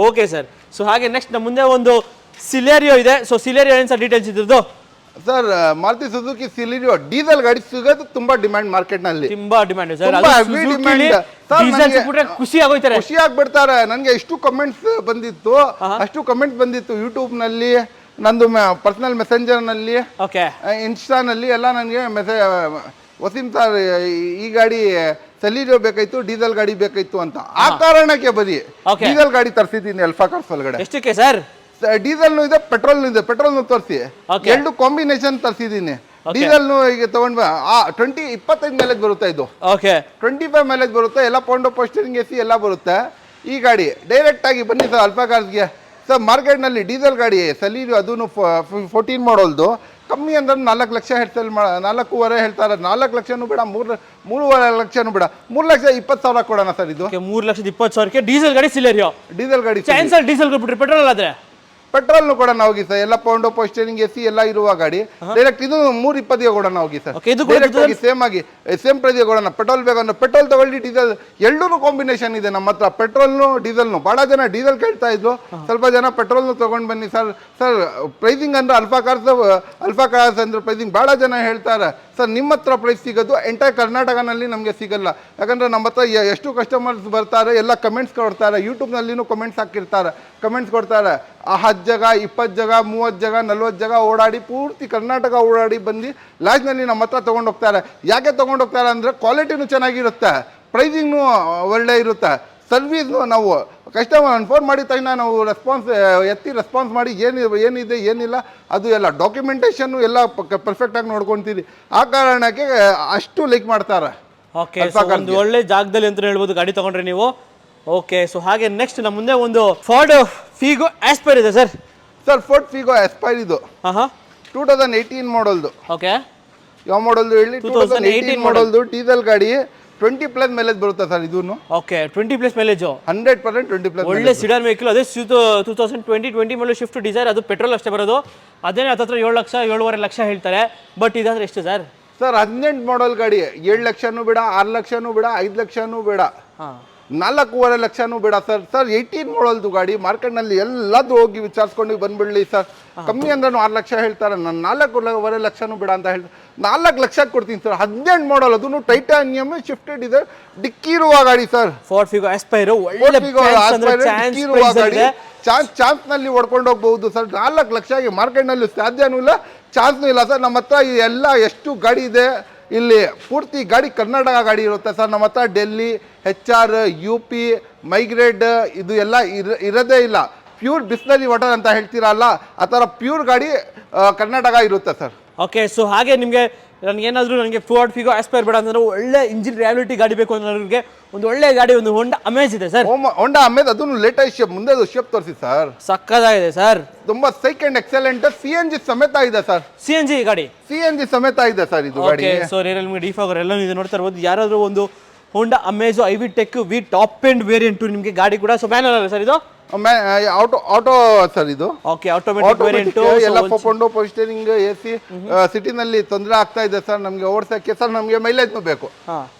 [SPEAKER 1] Okay sir. ಸೊ ಹಾಗೆ ನೆಕ್ಸ್ಟ್ ನಮ್ಮ ಮುಂದೆ ಒಂದು ಸಿಲೆರಿಯೋ ಇದೆ. ಸೊ ಸಿಲೆರಿಯೋ ಏನು ಸರ್ ಡೀಟೇಲ್ಸ್ ಇದ್ರದ್ದು?
[SPEAKER 2] ಸರ್ ಮಾರುತಿ ಸುಜುಕಿ ಸಿಲೆರಿಯೋ ಡೀಸೆಲ್ ಗಾಡಿ ಸಿಗೋದು ತುಂಬಾ ಡಿಮ್ಯಾಂಡ್ ಮಾರ್ಕೆಟ್ ನಲ್ಲಿ.
[SPEAKER 1] ತುಂಬಾ ಡಿಮ್ಯಾಂಡ್ ಸರ್. ಖುಷಿ ಆಗೋಯ್ತಾರೆ,
[SPEAKER 2] ಖುಷಿ ಆಗ್ಬಿಡ್ತಾರೆ. ನನಗೆ ಎಷ್ಟು ಕಮೆಂಟ್ಸ್ ಬಂದಿತ್ತು ಯೂಟ್ಯೂಬ್ ನಲ್ಲಿ, ನಂದು ಪರ್ಸನಲ್ ಮೆಸೆಂಜರ್ ನಲ್ಲಿ, ಇನ್ಸ್ಟಾ ನಲ್ಲಿ ಎಲ್ಲ ನನಗೆ ಮೆಸೇಜ್. ವಸೀಂ ಸರ್ ಈ ಗಾಡಿ ಸೆಲಿರಿಯೋ ಬೇಕಾಯ್ತು, ಡೀಸೆಲ್ ಗಾಡಿ ಬೇಕಾಯ್ತು ಅಂತ. ಆ ಕಾರಣಕ್ಕೆ ಬರೀ ಡೀಸೆಲ್ ಗಾಡಿ ತರಿಸಿದ್ದೀನಿ ಅಲ್ಫಾ ಕಾರ್ಸ್ ಒಳಗಡೆ.
[SPEAKER 1] ಎಷ್ಟಕ್ಕೆ ಸರ್?
[SPEAKER 2] ಡೀಸೆಲ್ನು ಇದೆ, ಪೆಟ್ರೋಲ್ನು ಇದೆ. ಪೆಟ್ರೋಲ್ನು ತರಿಸಿ ಎರಡು ಕಾಂಬಿನೇಷನ್ ತರಿಸಿದ್ದೀನಿ. ಡೀಸೆಲ್ನು ಈಗ ತಗೊಂಡ್ 25 ಮೈಲೇಜ್ ಬರುತ್ತೆ ಇದು.
[SPEAKER 1] ಓಕೆ,
[SPEAKER 2] 25 ಮೈಲೇಜ್ ಬರುತ್ತೆ. ಎಲ್ಲ ಪೌಂಡೋ ಪೋಸ್ಟರಿಂಗ್ AC ಎಲ್ಲ ಬರುತ್ತೆ. ಈ ಗಾಡಿ ಡೈರೆಕ್ಟ್ ಆಗಿ ಬನ್ನಿ ಸರ್ ಅಲ್ಫಾ ಕಾರ್ಸ್ಗೆ. ಸರ್ ಮಾರ್ಕೆಟ್ನಲ್ಲಿ ಡೀಸೆಲ್ ಗಾಡಿ ಸಲೀರು ಅದೂ 14 ಮಾಡಲ್ದು ಕಮ್ಮಿ ಅಂದ್ರೆ 4 ಲಕ್ಷ ಹೇಳ್ತಾರೆ, 4.5 ಹೇಳ್ತಾರೆ. 4 ಲಕ್ಷನೂ ಬೇಡ, 3.5 ಲಕ್ಷನೂ ಬೇಡ, 3,20,000 ಕೊಡೋಣ ಸರ್. ಇದು
[SPEAKER 1] 3,20,000ಕ್ಕೆ ಡೀಸೆಲ್ ಗಾಡಿ ಸಿಲೇರಿಯೋ.
[SPEAKER 2] ಡೀಸೆಲ್ ಗಾಡಿ
[SPEAKER 1] ಚಾನ್ಸಲ್ ಡೀಸೆಲ್ ಕೊಟ್ಬಿಟ್ರಿ, ಪೆಟ್ರೋಲ್ ಆದ್ರೆ
[SPEAKER 2] ಪೆಟ್ರೋಲ್ನು ಕೊಡೋಣ ಹೋಗಿ ಸರ್. ಎಲ್ಲ ಪೌಂಡೋ ಪೋಸ್ಟರಿಂಗ್ AC ಎಲ್ಲ ಇರುವ ಗಾಡಿ ಡೈರೆಕ್ಟ್ ಇದು 320 ಕೊಡೋಣ ಹೋಗಿ ಸರ್. ಡೈರೆಕ್ಟ್ ಆಗಿ ಸೇಮ್ ಪ್ರೈಸ್ ಕೊಡೋಣ. ಪೆಟ್ರೋಲ್ ಬೇಕಂದ್ರೆ ಪೆಟ್ರೋಲ್ ತಗೊಳ್ಳಿ, ಡೀಸೆಲ್ ಎರಡೂ ಕಾಂಬಿನೇಷನ್ ಇದೆ ನಮ್ಮ ಹತ್ರ. ಪೆಟ್ರೋಲ್ನು ಡೀಸೆಲ್ನು. ಬಹಳ ಜನ ಡೀಸೆಲ್ ಕೇಳ್ತಾ ಇದ್ರು, ಸ್ವಲ್ಪ ಜನ ಪೆಟ್ರೋಲ್ನು ತಗೊಂಡು ಬನ್ನಿ ಸರ್. ಸರ್ ಪ್ರೈಸಿಂಗ್ ಅಂದ್ರೆ ಅಲ್ಫಾ ಕಾರ್ಸ್ ಅಂದ್ರೆ ಪ್ರೈಸಿಂಗ್ ಬಹಳ ಜನ ಹೇಳ್ತಾರೆ ಸರ್ ನಿಮ್ಮ ಹತ್ರ ಪ್ರೈಸ್ ಸಿಗೋದು ಎಂಟೈರ್ ಕರ್ನಾಟಕನಲ್ಲಿ ನಮಗೆ ಸಿಗಲ್ಲ. ಯಾಕಂದ್ರೆ ನಮ್ಮ ಹತ್ರ ಎಷ್ಟು ಕಸ್ಟಮರ್ಸ್ ಬರ್ತಾರೆ, ಎಲ್ಲ ಕಮೆಂಟ್ಸ್ ಕೊಡ್ತಾರೆ, ಯೂಟ್ಯೂಬ್ನಲ್ಲಿನೂ ಕಮೆಂಟ್ಸ್ ಹಾಕಿರ್ತಾರೆ, ಕಮೆಂಟ್ಸ್ ಕೊಡ್ತಾರೆ. 10 ಜಾಗ 20 ಜಾಗ 30 ಜಾಗ 40 ಜಾಗ ಓಡಾಡಿ ಪೂರ್ತಿ ಕರ್ನಾಟಕ ಓಡಾಡಿ ಬಂದು ಲಾಸ್ಟ್ನಲ್ಲಿ ನಮ್ಮ ಹತ್ರ ತೊಗೊಂಡು ಹೋಗ್ತಾರೆ. ಯಾಕೆ ತೊಗೊಂಡು ಹೋಗ್ತಾರೆ ಅಂದರೆ ಕ್ವಾಲಿಟಿನೂ ಚೆನ್ನಾಗಿರುತ್ತೆ, ಪ್ರೈಸಿಂಗ್ನೂ ಒಳ್ಳೆ ಇರುತ್ತೆ, ಸರ್ವಿಸ್ನು ನಾವು ಕಸ್ಟಮರ್ ಫೋನ್ ಮಾಡಿದ ತಕ್ಷಣ ನಾವು ರೆಸ್ಪಾನ್ಸ್ ಮಾಡಿ ಏನಿದೆ ಏನಿಲ್ಲ ಅದು ಎಲ್ಲ ಡಾಕ್ಯುಮೆಂಟೇಷನ್ನು ಎಲ್ಲ ಪರ್ಫೆಕ್ಟಾಗಿ ನೋಡ್ಕೊತೀವಿ. ಆ ಕಾರಣಕ್ಕೆ ಅಷ್ಟು ಲೈಕ್ ಮಾಡ್ತಾರೆ.
[SPEAKER 1] ಓಕೆ, ಒಂದು ಒಳ್ಳೆ ಜಾಗದಲ್ಲಿ ಅಂತ ಹೇಳ್ಬೋದು ಗಾಡಿ ತಗೊಂಡ್ರೆ ನೀವು. ಓಕೆ, ಸೊ ಹಾಗೆ ನೆಕ್ಸ್ಟ್ ನಮ್ಮ ಮುಂದೆ ಒಂದು ಫೋರ್ಡ್ ಫಿಗೋ ಆಸ್ಪೈರ್ ಇದೆ ಸರ್.
[SPEAKER 2] ಫೋರ್ಡ್ ಫಿಗೋ ಆಸ್ಪೈರ್ ಇದು 2018 ಮಾಡಲ್ದು.
[SPEAKER 1] ಓಕೆ,
[SPEAKER 2] ಯಾವ ಮಾಡಲ್ದು ಹೇಳಿ? 2018 ಮಾಡಲ್ದು ಡೀಸೆಲ್ ಗಾಡಿ. 20+ ಮೈಲೇಜ್ ಬರುತ್ತೆ ಸರ್ ಇದೂ.
[SPEAKER 1] ಓಕೆ, 20+ ಮೈಲೇಜ್
[SPEAKER 2] 100% 20+
[SPEAKER 1] ಒಳ್ಳೆ ಸಿಡಾನ್ ವೆಹಿಕಲ್. ಅದೇ 2020 ಮಾಡಲ್ ಶಿಫ್ಟ್ ಡಿಸೈರ್, ಅದು ಪೆಟ್ರೋಲ್ ಅಷ್ಟೇ ಬರೋದು. ಅದೇನೇ ಹತ್ರ 7 ಲಕ್ಷ 7.5 ಲಕ್ಷ ಹೇಳ್ತಾರೆ. ಬಟ್ ಇದಾದ್ರೆ ಎಷ್ಟು ಸರ್?
[SPEAKER 2] ಸರ್ 18 ಮಾಡಲ್ ಗಾಡಿ 7 ಲಕ್ಷನೂ ಬೇಡ, 6 ಲಕ್ಷನೂ ಬೇಡ, 5 ಲಕ್ಷನೂ ಬೇಡ, 4.5 ಲಕ್ಷನೂ ಬೇಡ ಸರ್. 18 ಮಾಡಲ್ದು ಗಾಡಿ ಮಾರ್ಕೆಟ್ನಲ್ಲಿ ಎಲ್ಲದು ಹೋಗಿ ವಿಚಾರಿಸ್ಕೊಂಡು ಬಂದ್ಬಿಡ್ಲಿ ಸರ್. ಕಮ್ಮಿ ಅಂದ್ರೆ 6 ಲಕ್ಷ ಹೇಳ್ತಾರೆ, ನಾನು 4.5 ಲಕ್ಷನೂ ಬೇಡ ಅಂತ ಹೇಳ್ತಾರೆ. 4 ಲಕ್ಷಕ್ಕೆ ಕೊಡ್ತೀನಿ ಸರ್. 18 ಮಾಡಲ್, ಅದನ್ನು ಟೈಟಾನಿಯಮ್ ಶಿಫ್ಟೆಡ್ ಇದೆ, ಡಿಕ್ಕಿ ಇರುವ ಗಾಡಿ sir.
[SPEAKER 1] Ford Figo aspire
[SPEAKER 2] chance ನಲ್ಲಿ ಹೊಡ್ಕೊಂಡು ಹೋಗ್ಬಹುದು ಸರ್. 4 ಲಕ್ಷಕ್ಕೆ ಮಾರ್ಕೆಟ್ನಲ್ಲಿ ಸಾಧ್ಯನೂ ಇಲ್ಲ, ಚಾನ್ಸ್ನೂ ಇಲ್ಲ ಸರ್. ನಮ್ಮ ಹತ್ರ ಎಲ್ಲ ಎಷ್ಟು ಗಾಡಿ ಇದೆ ಇಲ್ಲಿ, ಪೂರ್ತಿ ಗಾಡಿ ಕರ್ನಾಟಕ ಗಾಡಿ ಇರುತ್ತೆ ಸರ್. ನಮ್ಮ ಹತ್ರ ಡೆಲ್ಲಿ, HR, UP, ಮೈಗ್ರೇಡ್ ಇದು ಎಲ್ಲ ಇರೋದೇ ಇಲ್ಲ. ಪ್ಯೂರ್ ಬಿಸ್ಲರಿ ವಾಟರ್ ಅಂತ ಹೇಳ್ತೀರಲ್ಲ, ಆ ಥರ ಪ್ಯೂರ್ ಗಾಡಿ ಕರ್ನಾಟಕ ಇರುತ್ತೆ ಸರ್.
[SPEAKER 1] ಓಕೆ, ಸೊ ಹಾಗೆ ನಿಮಗೆ ನನಗೆ ಫೋರ್ಡ್ ಫಿಗೋ ಆಸ್ಪೈರ್ ಬೇಡ ಅಂದ್ರೆ ಒಳ್ಳೆ ಇಂಜಿನ್ ರಿಯಾಲಿಟಿ ಗಾಡಿ ಬೇಕು ಅನ್ನೋರಿಗೆ ಒಂದು ಒಳ್ಳೆ ಗಾಡಿ, ಒಂದು ಹೋಂಡಾ ಅಮೇಜ್ ಇದೆ ಸರ್.
[SPEAKER 2] ಹೋಂಡಾ ಅಮೇಜ್, ಅದನ್ನು ಲೇಟೆಸ್ಟ್ ಶೇಪ್, ಮುಂದೆ ಶೇಪ್ ತೋರಿಸಿ ಸರ್.
[SPEAKER 1] ಸಕ್ಕದಾಗಿದೆ ಸರ್,
[SPEAKER 2] ತುಂಬಾ ಸೈಕ್ ಅಂಡ್ ಎಕ್ಸಲೆಂಟ್. CNG ಸಮೇತ ಇದೆ ಸರ್.
[SPEAKER 1] CNG ಗಾಡಿ,
[SPEAKER 2] CNG ಸಮೇತ ಇದೆ ಸರ್ ಇದು ಗಾಡಿ.
[SPEAKER 1] ಸೊ ನಿಮಗೆ ಡಿಫಾಗರ್ ಎಲ್ಲ ಇದೆ ನೋಡ್ತಾ ಇರ್ಬೋದು. ಯಾರಾದರೂ ಒಂದು Honda Amaze IV Tech V top end variant ನಿಮಗೆ ಗಾಡಿ ಕೂಡ. ಸೊ ಮ್ಯಾನುವಲ್ ಅಲ್ಲ ಸರ್ ಇದು?
[SPEAKER 2] ಆಟೋ ಸರ್ ಇದು.
[SPEAKER 1] Okay, automatic variant.
[SPEAKER 2] ಎಲ್ಲ ಪೊಂಡೋ ಪೋಸ್ಟರಿಂಗ್ AC. ಸಿಟಿನಲ್ಲಿ ತೊಂದರೆ ಆಗ್ತಾ ಇದೆ ಸರ್ ನಮಗೆ ಓಡಿಸಕ್ಕೆ ಸರ್. ನಮಗೆ ಮೈಲೇಜ್ನು ಬೇಕು.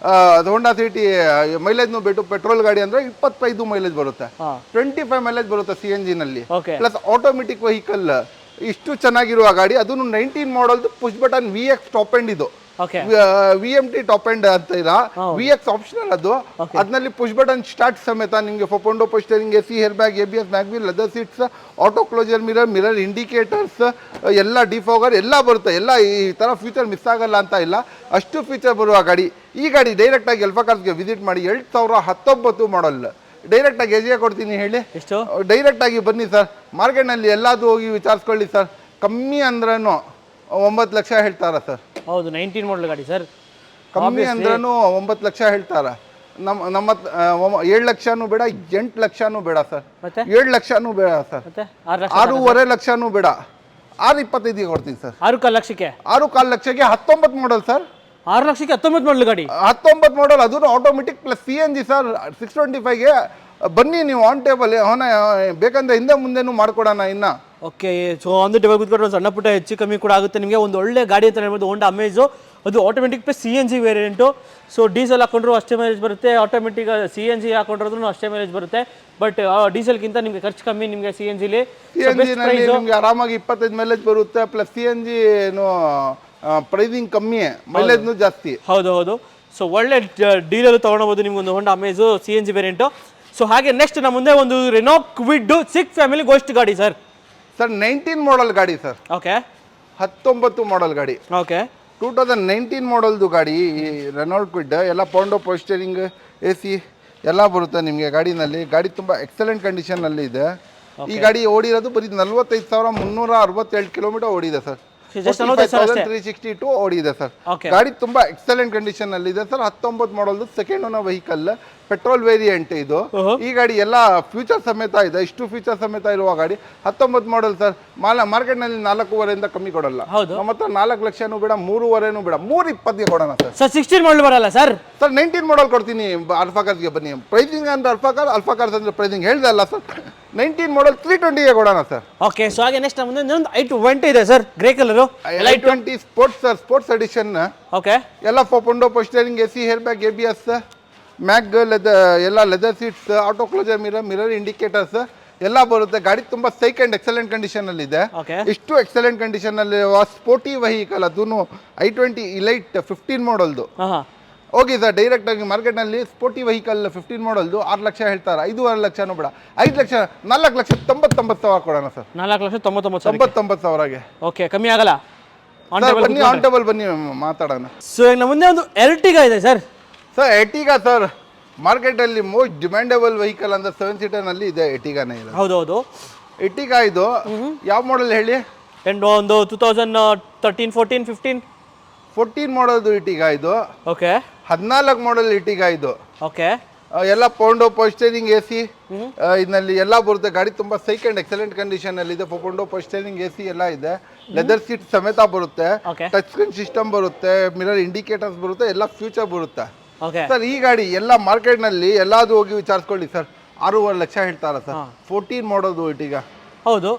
[SPEAKER 2] ಹೋಂಡಾ ಸಿಟಿ ಮೈಲೇಜ್ನು ಬೇಕು. ಪೆಟ್ರೋಲ್ ಗಾಡಿ ಅಂದ್ರೆ 25 ಮೈಲೇಜ್ ಬರುತ್ತೆ, 25 ಮೈಲೇಜ್ ಬರುತ್ತೆ CNG ನಲ್ಲಿ. ಪ್ಲಸ್ ಆಟೋಮೆಟಿಕ್ ವೆಹಿಕಲ್, ಇಷ್ಟು ಚೆನ್ನಾಗಿರುವ ಗಾಡಿ. ಅದನ್ನು 19 ಮಾಡಲ್ದು push button VX top end ಇದು. VMT ಟಾಪ್ ಎಂಡ್ ಅಂತ ಇಲ್ಲ, VX ಆಪ್ಷನಲ್ ಅದು. ಅದ್ರಲ್ಲಿ ಪುಷ್ ಬಟನ್ ಸ್ಟಾರ್ಟ್ ಸಮೇತ ನಿಮಗೆ ಪೊಂಡೋ ಪೋಸ್ಟರಿಂಗ್ AC, hair bag, ABS, mag wheel, leather seats, auto closure mirror indicators, ಎಲ್ಲ ಡಿಫಾಗರ್ ಎಲ್ಲ ಬರುತ್ತೆ. ಎಲ್ಲ ಈ ತರ ಫೀಚರ್ ಮಿಸ್ ಆಗಲ್ಲ ಅಂತ ಇಲ್ಲ, ಅಷ್ಟು ಫೀಚರ್ ಬರುವ ಗಾಡಿ. ಈ ಗಾಡಿ ಡೈರೆಕ್ಟ್ ಆಗಿ ಅಲ್ಫಾ ಕಾರ್ಸ್ಗೆ ವಿಸಿಟ್ ಮಾಡಿ. 2019 ಮಾಡಲ್ ಡೈರೆಕ್ಟ್ ಆಗಿ ಎಜೆ ಕೊಡ್ತೀನಿ ಹೇಳಿ. ಡೈರೆಕ್ಟ್ ಆಗಿ ಬನ್ನಿ ಸರ್. ಮಾರ್ಕೆಟ್ನಲ್ಲಿ ಎಲ್ಲಾದ್ರೂ ಹೋಗಿ ವಿಚಾರಿಸ್ಕೊಳ್ಳಿ ಸರ್. ಕಮ್ಮಿ ಅಂದ್ರೂ 9 ಲಕ್ಷ ಹೇಳ್ತಾರ ಸರ್.
[SPEAKER 1] ಹೌದು, 19 ಮಾಡಲ್ ಗಾಡಿ ಸರ್.
[SPEAKER 2] ಕಮ್ಮಿ ಅಂದ್ರೂ 9 ಲಕ್ಷ ಹೇಳ್ತಾರ. ನಮ್ಮ 7 ಲಕ್ಷನೂ ಬೇಡ, 8 ಲಕ್ಷನೂ ಬೇಡ ಸರ್. 7 ಲಕ್ಷನೂ ಬೇಡ ಸರ್. 6.5 ಲಕ್ಷನೂ ಬೇಡ, 6.25 ಕೊಡ್ತೀನಿ ಸರ್.
[SPEAKER 1] 6.25 ಲಕ್ಷಕ್ಕೆ
[SPEAKER 2] 6.25 ಲಕ್ಷಕ್ಕೆ 19 ಮಾಡಲ್ ಸರ್.
[SPEAKER 1] 6 ಲಕ್ಷಕ್ಕೆ 19 ಮಾಡಲ್ ಗಾಡಿ,
[SPEAKER 2] 19 ಮಾಡಲ್, ಅದು ಆಟೋಮೆಟಿಕ್ ಪ್ಲಸ್ CNG ಸರ್. 625ಗೆ ಬನ್ನಿ ನೀವು ಆನ್ ಟೇಬಲ್. ಬೇಕಂದ್ರೆ ಹಿಂದೆ ಮುಂದೆನೂ ಮಾಡ್ಕೊಡೋಣ ಇನ್ನ.
[SPEAKER 1] Okay, so on the table ಕೂತ್ಕೊಂಡು ಒಂದು ಸಣ್ಣ ಪುಟ್ಟ ಹೆಚ್ಚು ಕಮ್ಮಿ ಕೂಡ ಆಗುತ್ತೆ ನಿಮಗೆ. ಒಂದು ಒಳ್ಳೆ ಗಾಡಿ ಅಂತ ಹೇಳ್ಬೋದು ಹೋಂಡಾ ಅಮೇಜು. ಅದು automatic plus CNG variant. So diesel ಹಾಕೊಂಡ್ರು ಅಷ್ಟೇ ಮೈಲೇಜ್ ಬರುತ್ತೆ, ಆಟೋಮೆಟಿಕ್ CNG ಹಾಕೊಂಡ್ರೂ ಅಷ್ಟೇ ಮೈಲೇಜ್ ಬರುತ್ತೆ. ಬಟ್ ಡೀಸೆಲ್ಗಿಂತ ನಿಮಗೆ ಖರ್ಚು ಕಮ್ಮಿ ನಿಮಗೆ CNGಲಿ.
[SPEAKER 2] ನಿಮಗೆ ಆರಾಮಾಗಿ 25 ಮೈಲೇಜ್ ಬರುತ್ತೆ. ಪ್ಲಸ್ CNG ಪ್ರೈಸಿಂಗ್ ಕಮ್ಮಿ, ಮೈಲೇಜ್ನು ಜಾಸ್ತಿ.
[SPEAKER 1] ಹೌದು. ಸೊ ಒಳ್ಳೆ ಡೀಲಲ್ಲಿ ತೊಗೊಳ್ಬೋದು ನಿಮ್ಗೆ ಒಂದು ಹೋಂಡಾ ಅಮೇಜು CNG ವೇರಿಯಂಟು. ಸೊ ಹಾಗೆ ನೆಕ್ಸ್ಟ್ ನಮ್ಮ ಮುಂದೆ ಒಂದು ರೆನೋ ಕ್ವಿಡ್ 6 ಫ್ಯಾಮಿಲಿ ಗೋಸ್ಟ್ ಗಾಡಿ ಸರ್.
[SPEAKER 2] 19 ಮಾಡಲ್ ಗಾಡಿ ಸರ್.
[SPEAKER 1] ಓಕೆ,
[SPEAKER 2] 19 ಮಾಡಲ್ ಗಾಡಿ.
[SPEAKER 1] ಓಕೆ,
[SPEAKER 2] 2019 ಮಾಡಲ್ದು ಗಾಡಿ ರೆನಾಲ್ಡ್ ಕ್ವಿಡ್ ಎಲ್ಲ ಪೌಂಡೋ ಪೋಸ್ಟರಿಂಗ್ AC ಎಲ್ಲ ಬರುತ್ತೆ ನಿಮಗೆ ಗಾಡಿನಲ್ಲಿ. ಗಾಡಿ ತುಂಬ ಎಕ್ಸಲೆಂಟ್ ಕಂಡೀಷನಲ್ಲಿ ಇದೆ. ಈ ಗಾಡಿ ಓಡಿರೋದು ಬರೀ 45,367 ಕಿಲೋಮೀಟರ್ ಓಡಿದೆ ಸರ್. 362 ಓಡಿದೆ ಸರ್. ಗಾಡಿ ತುಂಬಾ ಎಕ್ಸಲೆಂಟ್ ಕಂಡೀಷನ್ ಅಲ್ಲಿ ಇದೆ sir. 19 model second owner vehicle, petrol variant ಇದು. ಈ ಗಾಡಿ ಎಲ್ಲ ಫ್ಯೂಚರ್ ಸಮೇತ ಇದೆ. ಇಷ್ಟು ಫ್ಯೂಚರ್ ಸಮೇತ ಇರುವ ಗಾಡಿ 19 ಮಾಡಲ್ ಸರ್. ಮಾರ್ಕೆಟ್ ನಲ್ಲಿ 4.5 ಕಮ್ಮಿ ಕೊಡಲ್ಲ. ನಮ್ಮ ಹತ್ರ 4 ಲಕ್ಷನೂ ಬೇಡ, 3.5 ಬೇಡ, 3.20 ಕೊಡೋಣ ಸರ್. 16
[SPEAKER 1] ಮಾಡಲ್ ಬರಲ್ಲ ಸರ್.
[SPEAKER 2] 19 ಮಾಡಲ್ ಕೊಡ್ತೀನಿ. ಅಲ್ಫಾ ಕಾರ್ಸ್ಗೆ ಬನ್ನಿ. ಪ್ರೈಸಿಂಗ್ ಅಂದ್ರೆ ಅಲ್ಫಾ ಕಾರ್ಸ್ ಅಂದ್ರೆ ಪ್ರೈಸಿಂಗ್ ಹೇಳ್ದೆ ಅಲ್ಲ ಸರ್. 19 ಮಾಡಲ್ 320ಗೆ ಕೊಡೋಣ ಸರ್.
[SPEAKER 1] ಓಕೆ, ಸೊ ಹಾಗೆ ನೆಕ್ಸ್ಟ್ ಮುಂದೆ ಒಂದು i20 ಇದೆ sir, grey colour.
[SPEAKER 2] i20 sports sir, sports edition.
[SPEAKER 1] Okay,
[SPEAKER 2] ಎಲ್ಲ ಪೌಂಡೋ ಪೋಸ್ಟರಿಂಗ್, AC, hair bag, ABS, mag ಎಲ್ಲ leather seats, auto closer, mirror indicators ಎಲ್ಲ ಬರುತ್ತೆ. ಗಾಡಿ ತುಂಬಾ ಸೈಕ್ ಅಂಡ್ ಎಕ್ಸಲೆಂಟ್ ಕಂಡೀಷನ್ ಅಲ್ಲಿ ಇದೆ. ಇಷ್ಟು ಎಕ್ಸಲೆಂಟ್ ಕಂಡೀಷನ್ ಅಲ್ಲಿ ಸ್ಪೋರ್ಟಿ ವೆಹಿಕಲ್, ಅದೂ i20 ಇಲೈಟ್ 15 ಮಾಡಲ್ದು. ಹೋಗಿ ಸರ್, ಡೈರೆಕ್ಟ್ ಆಗಿ ಮಾರ್ಕೆಟ್ನಲ್ಲಿ ಸ್ಪೋರ್ಟಿ ವೆಹಿಕಲ್ 15 ಮಾಡಲ್ದು 6 ಲಕ್ಷ ಹೇಳ್ತಾರೆ. 5.5 ಲಕ್ಷನೂ ಬೇಡ, 5 ಲಕ್ಷ 4,99,000 ಕೊಡೋಣ ಸರ್. 4,99,000ಗೆ.
[SPEAKER 1] ಓಕೆ, ಕಮ್ಮಿ ಆಗಲ್ಲ.
[SPEAKER 2] ಬನ್ನಿ, ಆನ್ ಟೇಬಲ್ ಬನ್ನಿ ಮಾತಾಡೋಣ.
[SPEAKER 1] ಸೊ ಈಗ ನಮ್ಮ ಮುಂದೆ ಒಂದು ಎರ್ಟಿಗಾ ಇದೆ ಸರ್.
[SPEAKER 2] ಸರ್ ಎರ್ಟಿಗಾ ಸರ್ ಮಾರ್ಕೆಟಲ್ಲಿ ಮೋಸ್ಟ್ ಡಿಮ್ಯಾಂಡಬಲ್ ವೆಹಿಕಲ್ ಅಂದ್ರೆ 7 ಸೀಟರ್ನಲ್ಲಿ ಇದೆ. ಎರ್ಟಿಗಾನೇ ಇದೆ.
[SPEAKER 1] ಹೌದೌದು.
[SPEAKER 2] ಎರ್ಟಿಗಾ ಇದು ಯಾವ ಮಾಡಲ್ ಹೇಳಿ?
[SPEAKER 1] ಒಂದು 2013, 14, 15.
[SPEAKER 2] 14 ಮಾಡಲ್ದು ಎರ್ಟಿಗಾ ಇದು.
[SPEAKER 1] ಓಕೆ.
[SPEAKER 2] 14 ಮಾಡಲ್ ಎರ್ಟಿಗಾ ಇದು.
[SPEAKER 1] ಓಕೆ.
[SPEAKER 2] ಎಲ್ಲ ಪೌಂಡೋ ಪೋಸ್ಟರಿಂಗ್, AC ಇದರಲ್ಲಿ ಎಲ್ಲ ಬರುತ್ತೆ. ಗಾಡಿ ತುಂಬಾ ಸೈಕ್ ಅಂಡ್ ಎಕ್ಸಲೆಂಟ್ ಕಂಡೀಷನ್ ಅಲ್ಲಿ ಇದೆ. ಪೌಂಡೋ ಪೋಸ್ಟರಿಂಗ್, AC ಎಲ್ಲ ಇದೆ. ಲೆದರ್ ಸೀಟ್ ಸಮೇತ ಬರುತ್ತೆ. ಟಚ್ ಸ್ಕ್ರೀನ್ ಸಿಸ್ಟಮ್ ಬರುತ್ತೆ, ಮಿರರ್ ಇಂಡಿಕೇಟರ್ಸ್ ಬರುತ್ತೆ, ಎಲ್ಲ ಫ್ಯೂಚರ್ ಬರುತ್ತೆ ಸರ್. ಈ ಗಾಡಿ ಎಲ್ಲ ಮಾರ್ಕೆಟ್ ನಲ್ಲಿ ಎಲ್ಲಾದ್ರೂ ಹೋಗಿ ವಿಚಾರಿಸ್ಕೊಳ್ಳಿ ಸರ್, 6.5 ಲಕ್ಷ ಹೇಳ್ತಾರ ಸರ್. 14 ಮಾಡೋದು ಈಗ.
[SPEAKER 1] ಹೌದು.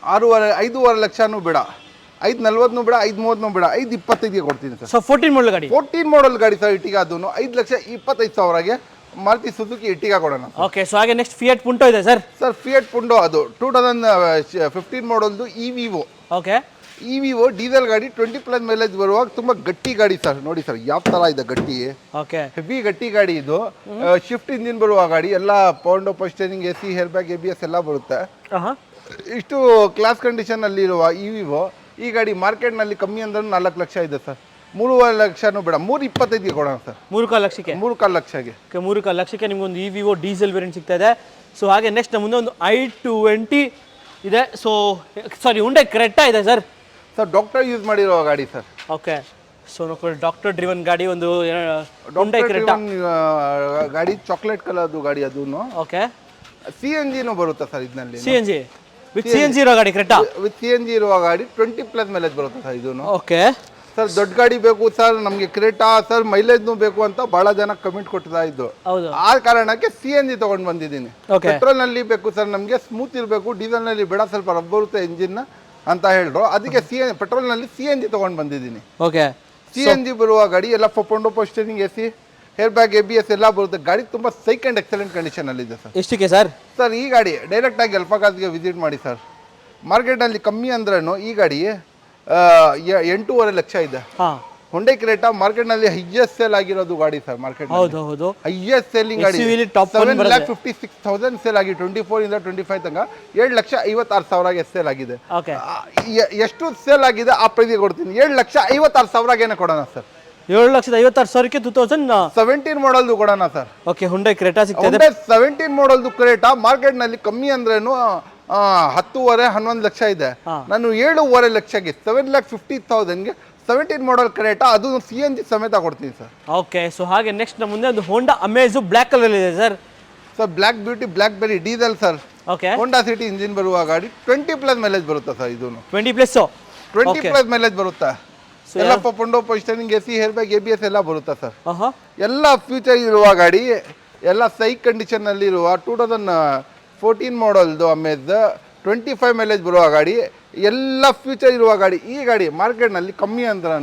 [SPEAKER 2] 5.5 ಲಕ್ಷನೂ ಬೇಡ, 5.40 ಬೇಡ, 5.30 ಬೇಡ, 5.25ಗೆ ಕೊಡ್ತೀನಿ ಸರ್.
[SPEAKER 1] 14 ಮಾಡಲ್ ಗಾಡಿ.
[SPEAKER 2] 14 ಮಾಡಲ್ ಗಾಡಿ ಸರ್ ಇಟ್ಟಿಗ. ಅದು 5,25,000ಗೆ ಮಾರುತಿ ಸುಜುಕಿ ಇಟ್ಟಿಗ ಕೊಡೋಣ.
[SPEAKER 1] ಓಕೆ, ಸೊ ಹಾಗೆ ನೆಕ್ಸ್ಟ್ ಫಿಯಟ್ ಪುಂಟೋ ಇದೆ ಸರ್.
[SPEAKER 2] ಸರ್ ಫಿಯಟ್ ಪುಂಟೋ ಅದು 2015 ಮಾಡಲ್ದು EVO.
[SPEAKER 1] ಓಕೆ.
[SPEAKER 2] EVO ಡೀಸೆಲ್ ಗಾಡಿ, 20+ ಮೈಲೇಜ್ ಬರುವಾಗ ತುಂಬಾ ಗಟ್ಟಿ ಗಾಡಿ ಸರ್. ನೋಡಿ ಸರ್ ಯಾವ ತರ ಇದೆ ಗಟ್ಟಿ.
[SPEAKER 1] ಓಕೆ,
[SPEAKER 2] ಹೆವಿ ಗಟ್ಟಿ ಗಾಡಿ ಇದು. ಶಿಫ್ಟ್ ಇಂಜಿನ್ ಬರುವ ಗಾಡಿ, ಎಲ್ಲ ಪೌಂಡೋ ಪೋಸ್ಟರಿಂಗ್, AC, ಹೇರ್ ಬ್ಯಾಗ್, ABS ಎಲ್ಲ ಬರುತ್ತೆ. ಇಷ್ಟು ಕ್ಲಾಸ್ ಕಂಡೀಷನ್ ಅಲ್ಲಿ ಇರುವ EVO ಈ ಗಾಡಿ ಮಾರ್ಕೆಟ್ ನಲ್ಲಿ ಕಮ್ಮಿ ಅಂದ್ರೆ 4 ಲಕ್ಷ ಇದೆ ಸರ್. 3.5 ಲಕ್ಷನೂ ಬೇಡ, 3.25ಗೆ ಕೊಡೋಣ ಸರ್.
[SPEAKER 1] 3.25 ಲಕ್ಷಕ್ಕೆ.
[SPEAKER 2] 3.25 ಲಕ್ಷಗೆ.
[SPEAKER 1] 3.25 ಲಕ್ಷಕ್ಕೆ ನಿಮ್ಗೊಂದು EVO ಡೀಸೆಲ್ ವೇರಿಯಂಟ್ ಸಿಗ್ತಾ ಇದೆ. ಸೊ ಹಾಗೆ ನೆಕ್ಸ್ಟ್ ಮುಂದೆ ಒಂದು i20 ಇದೆ. ಸೊ ಸಾರಿ, ಹುಂಡೈ ಕ್ರೆಟಾ ಇದೆ ಸರ್.
[SPEAKER 2] ಸರ್ ಡಾಕ್ಟರ್ ಯೂಸ್ ಮಾಡಿರೋ ಗಾಡಿ sir.
[SPEAKER 1] Okay, so doctor driven ಗಾಡಿ, ಒಂದು ಹುಂಡೈ ಕ್ರೆಟಾ
[SPEAKER 2] ಗಾಡಿ, ಚಾಕ್ಲೇಟ್ ಕಲರ್ದು ಗಾಡಿ ಅದು.
[SPEAKER 1] ಓಕೆ.
[SPEAKER 2] CNGನೂ ಬರುತ್ತೆ ಸರ್ ಇದರಲ್ಲಿ.
[SPEAKER 1] CNG ವಿತ್ CNG ಇರೋ ಗಾಡಿ ಕ್ರೆಟಾ.
[SPEAKER 2] ವಿತ್ CNG ಇರುವ ಗಾಡಿ 20+ ಮೈಲೇಜ್ ಬರುತ್ತೆ ಸರ್ ಇದು.
[SPEAKER 1] ಓಕೆ
[SPEAKER 2] ಸರ್, ದೊಡ್ಡ ಗಾಡಿ ಬೇಕು ಸರ್ ನಮಗೆ ಕ್ರೆಟಾ ಸರ್, ಮೈಲೇಜ್ನು ಬೇಕು ಅಂತ ಬಹಳ ಜನ ಕಮೆಂಟ್ ಕೊಡ್ತಾ ಇದ್ದು. ಆ ಕಾರಣಕ್ಕೆ CNG ತಗೊಂಡು ಬಂದಿದ್ದೀನಿ. ಪೆಟ್ರೋಲ್ ನಲ್ಲಿ ಬೇಕು ಸರ್ ನಮಗೆ, ಸ್ಮೂತ್ ಇರಬೇಕು, ಡೀಸೆಲ್ ನಲ್ಲಿ ಬೇಡ, ಸ್ವಲ್ಪ ರಬ್ ಬರುತ್ತೆ ಇಂಜಿನ್ ಅಂತ ಹೇಳಿದ್ರು. ಅದಕ್ಕೆ ಪೆಟ್ರೋಲ್ ನಲ್ಲಿ CNG ತಗೊಂಡು ಬಂದಿದ್ದೀನಿ.
[SPEAKER 1] ಓಕೆ.
[SPEAKER 2] CNG ಬರುವ ಗಾಡಿ ಎಲ್ಲ ಪೌಂಡೋ ಪೋಸ್ಟರಿಂಗ್, AC, ಹೇರ್ ಬ್ಯಾಗ್, ABS ಎಲ್ಲ ಬರುತ್ತೆ. ಗಾಡಿ ತುಂಬಾ ಸೈಕ್ ಅಂಡ್ ಎಕ್ಸಲೆಂಟ್ ಕಂಡೀಷನ್ ಅಲ್ಲಿ ಇದೆ ಸರ್.
[SPEAKER 1] ಎಷ್ಟಕ್ಕೆ ಸರ್?
[SPEAKER 2] ಸರ್ ಈ ಗಾಡಿ ಡೈರೆಕ್ಟ್ ಆಗಿ ಅಲ್ಫಾ ಕಾರ್ಸ್ಗೆ ವಿಸಿಟ್ ಮಾಡಿ ಸರ್. ಮಾರ್ಕೆಟ್ ಅಲ್ಲಿ ಕಮ್ಮಿ ಅಂದ್ರೂ ಈ ಗಾಡಿ 8.5 ಲಕ್ಷ ಇದೆ. ಹುಂಡೈ ಕ್ರೆಟಾ ಮಾರ್ಕೆಟ್ ನಲ್ಲಿ ಹೈಯೆಸ್ಟ್ ಸೇಲ್ ಆಗಿರೋದು ಗಾಡಿ ಸರ್. ಮಾರ್ಕೆಟ್ ಹೈಯೆಸ್ಟ್ ಸೇಲಿಂಗ್ ಗಾಡಿ 7,56,000 ಸೇಲ್ ಆಗಿ 24 ಇಂದ 25 ತನಕ 7,56,000ಗೆ ಸೇಲ್ ಆಗಿದೆ. ಎಷ್ಟು ಸೇಲ್ ಆಗಿದೆ ಆ ಪ್ರೈಸ್ ಕೊಡ್ತೀನಿ. 7,56,000ಗೆ ಕೊಡೋಣ ಸರ್.
[SPEAKER 1] 7,56,000ಕ್ಕೆ 2017
[SPEAKER 2] ಮಾಡಲ್ದು ಕೊಡೋಣ ಸರ್.
[SPEAKER 1] ಓಕೆ, ಹುಂಡೈ ಕ್ರೆಟಾ ಸಿಗ್ತದೆ.
[SPEAKER 2] 17 ಮಾಡಲ್ದು ಕ್ರೆಟಾ ಮಾರ್ಕೆಟ್ ನಲ್ಲಿ ಕಮ್ಮಿ ಅಂದ್ರೇನು 10.5-11 ಲಕ್ಷ ಇದೆ. ನಾನು 7.5 ಲಕ್ಷಕ್ಕೆ 7,50,000ಗೆ 17 ಮಾಡಲ್ ಕ್ರೆಟಾ, ಅದು CNG ಸಮೇತ ಕೊಡ್ತೀನಿ ಸರ್.
[SPEAKER 1] ಓಕೆ, ಸೊ ಹಾಗೆ ನೆಕ್ಸ್ಟ್ ನಮ್ಮ ಮುಂದೆ ಒಂದು ಹೋಂಡಾ ಅಮೇಜ್ ಬ್ಲ್ಯಾಕ್ ಕಲರ್ ಇದೆ sir.
[SPEAKER 2] Sir black beauty, black berry diesel sir.
[SPEAKER 1] Okay.
[SPEAKER 2] ಹೋಂಡಾ ಸಿಟಿ ಇಂಜಿನ್ ಬರುವ ಗಾಡಿ 20+ ಮೈಲೇಜ್ ಬರುತ್ತೆ ಸರ್. ಇದು 20+ ಮೈಲೇಜ್ ಬರುತ್ತೆ. ಎಲ್ಲ ಪೌಂಡೋ ಪೋಸ್ಟರಿಂಗ್, AC, ಹೇರ್ ಬ್ಯಾಗ್, ABS ಎಲ್ಲ ಬರುತ್ತೆ ಸರ್. ಎಲ್ಲ ಫ್ಯೂಚರ್ ಇರುವ ಗಾಡಿ, ಎಲ್ಲ ಸೈಕ್ ಕಂಡೀಷನ್ ಅಲ್ಲಿ ಇರುವ 2014 ಮಾಡಲ್ದು ಅಮೇಜ್ 25 ಮೈಲೇಜ್ ಬರುವ ಗಾಡಿ, ಎಲ್ಲ ಫ್ಯೂಚರ್ ಇರುವ ಗಾಡಿ. ಈ ಗಾಡಿ ಮಾರ್ಕೆಟ್ ನಲ್ಲಿ ಕಮ್ಮಿ ಅಂದ್ರೂ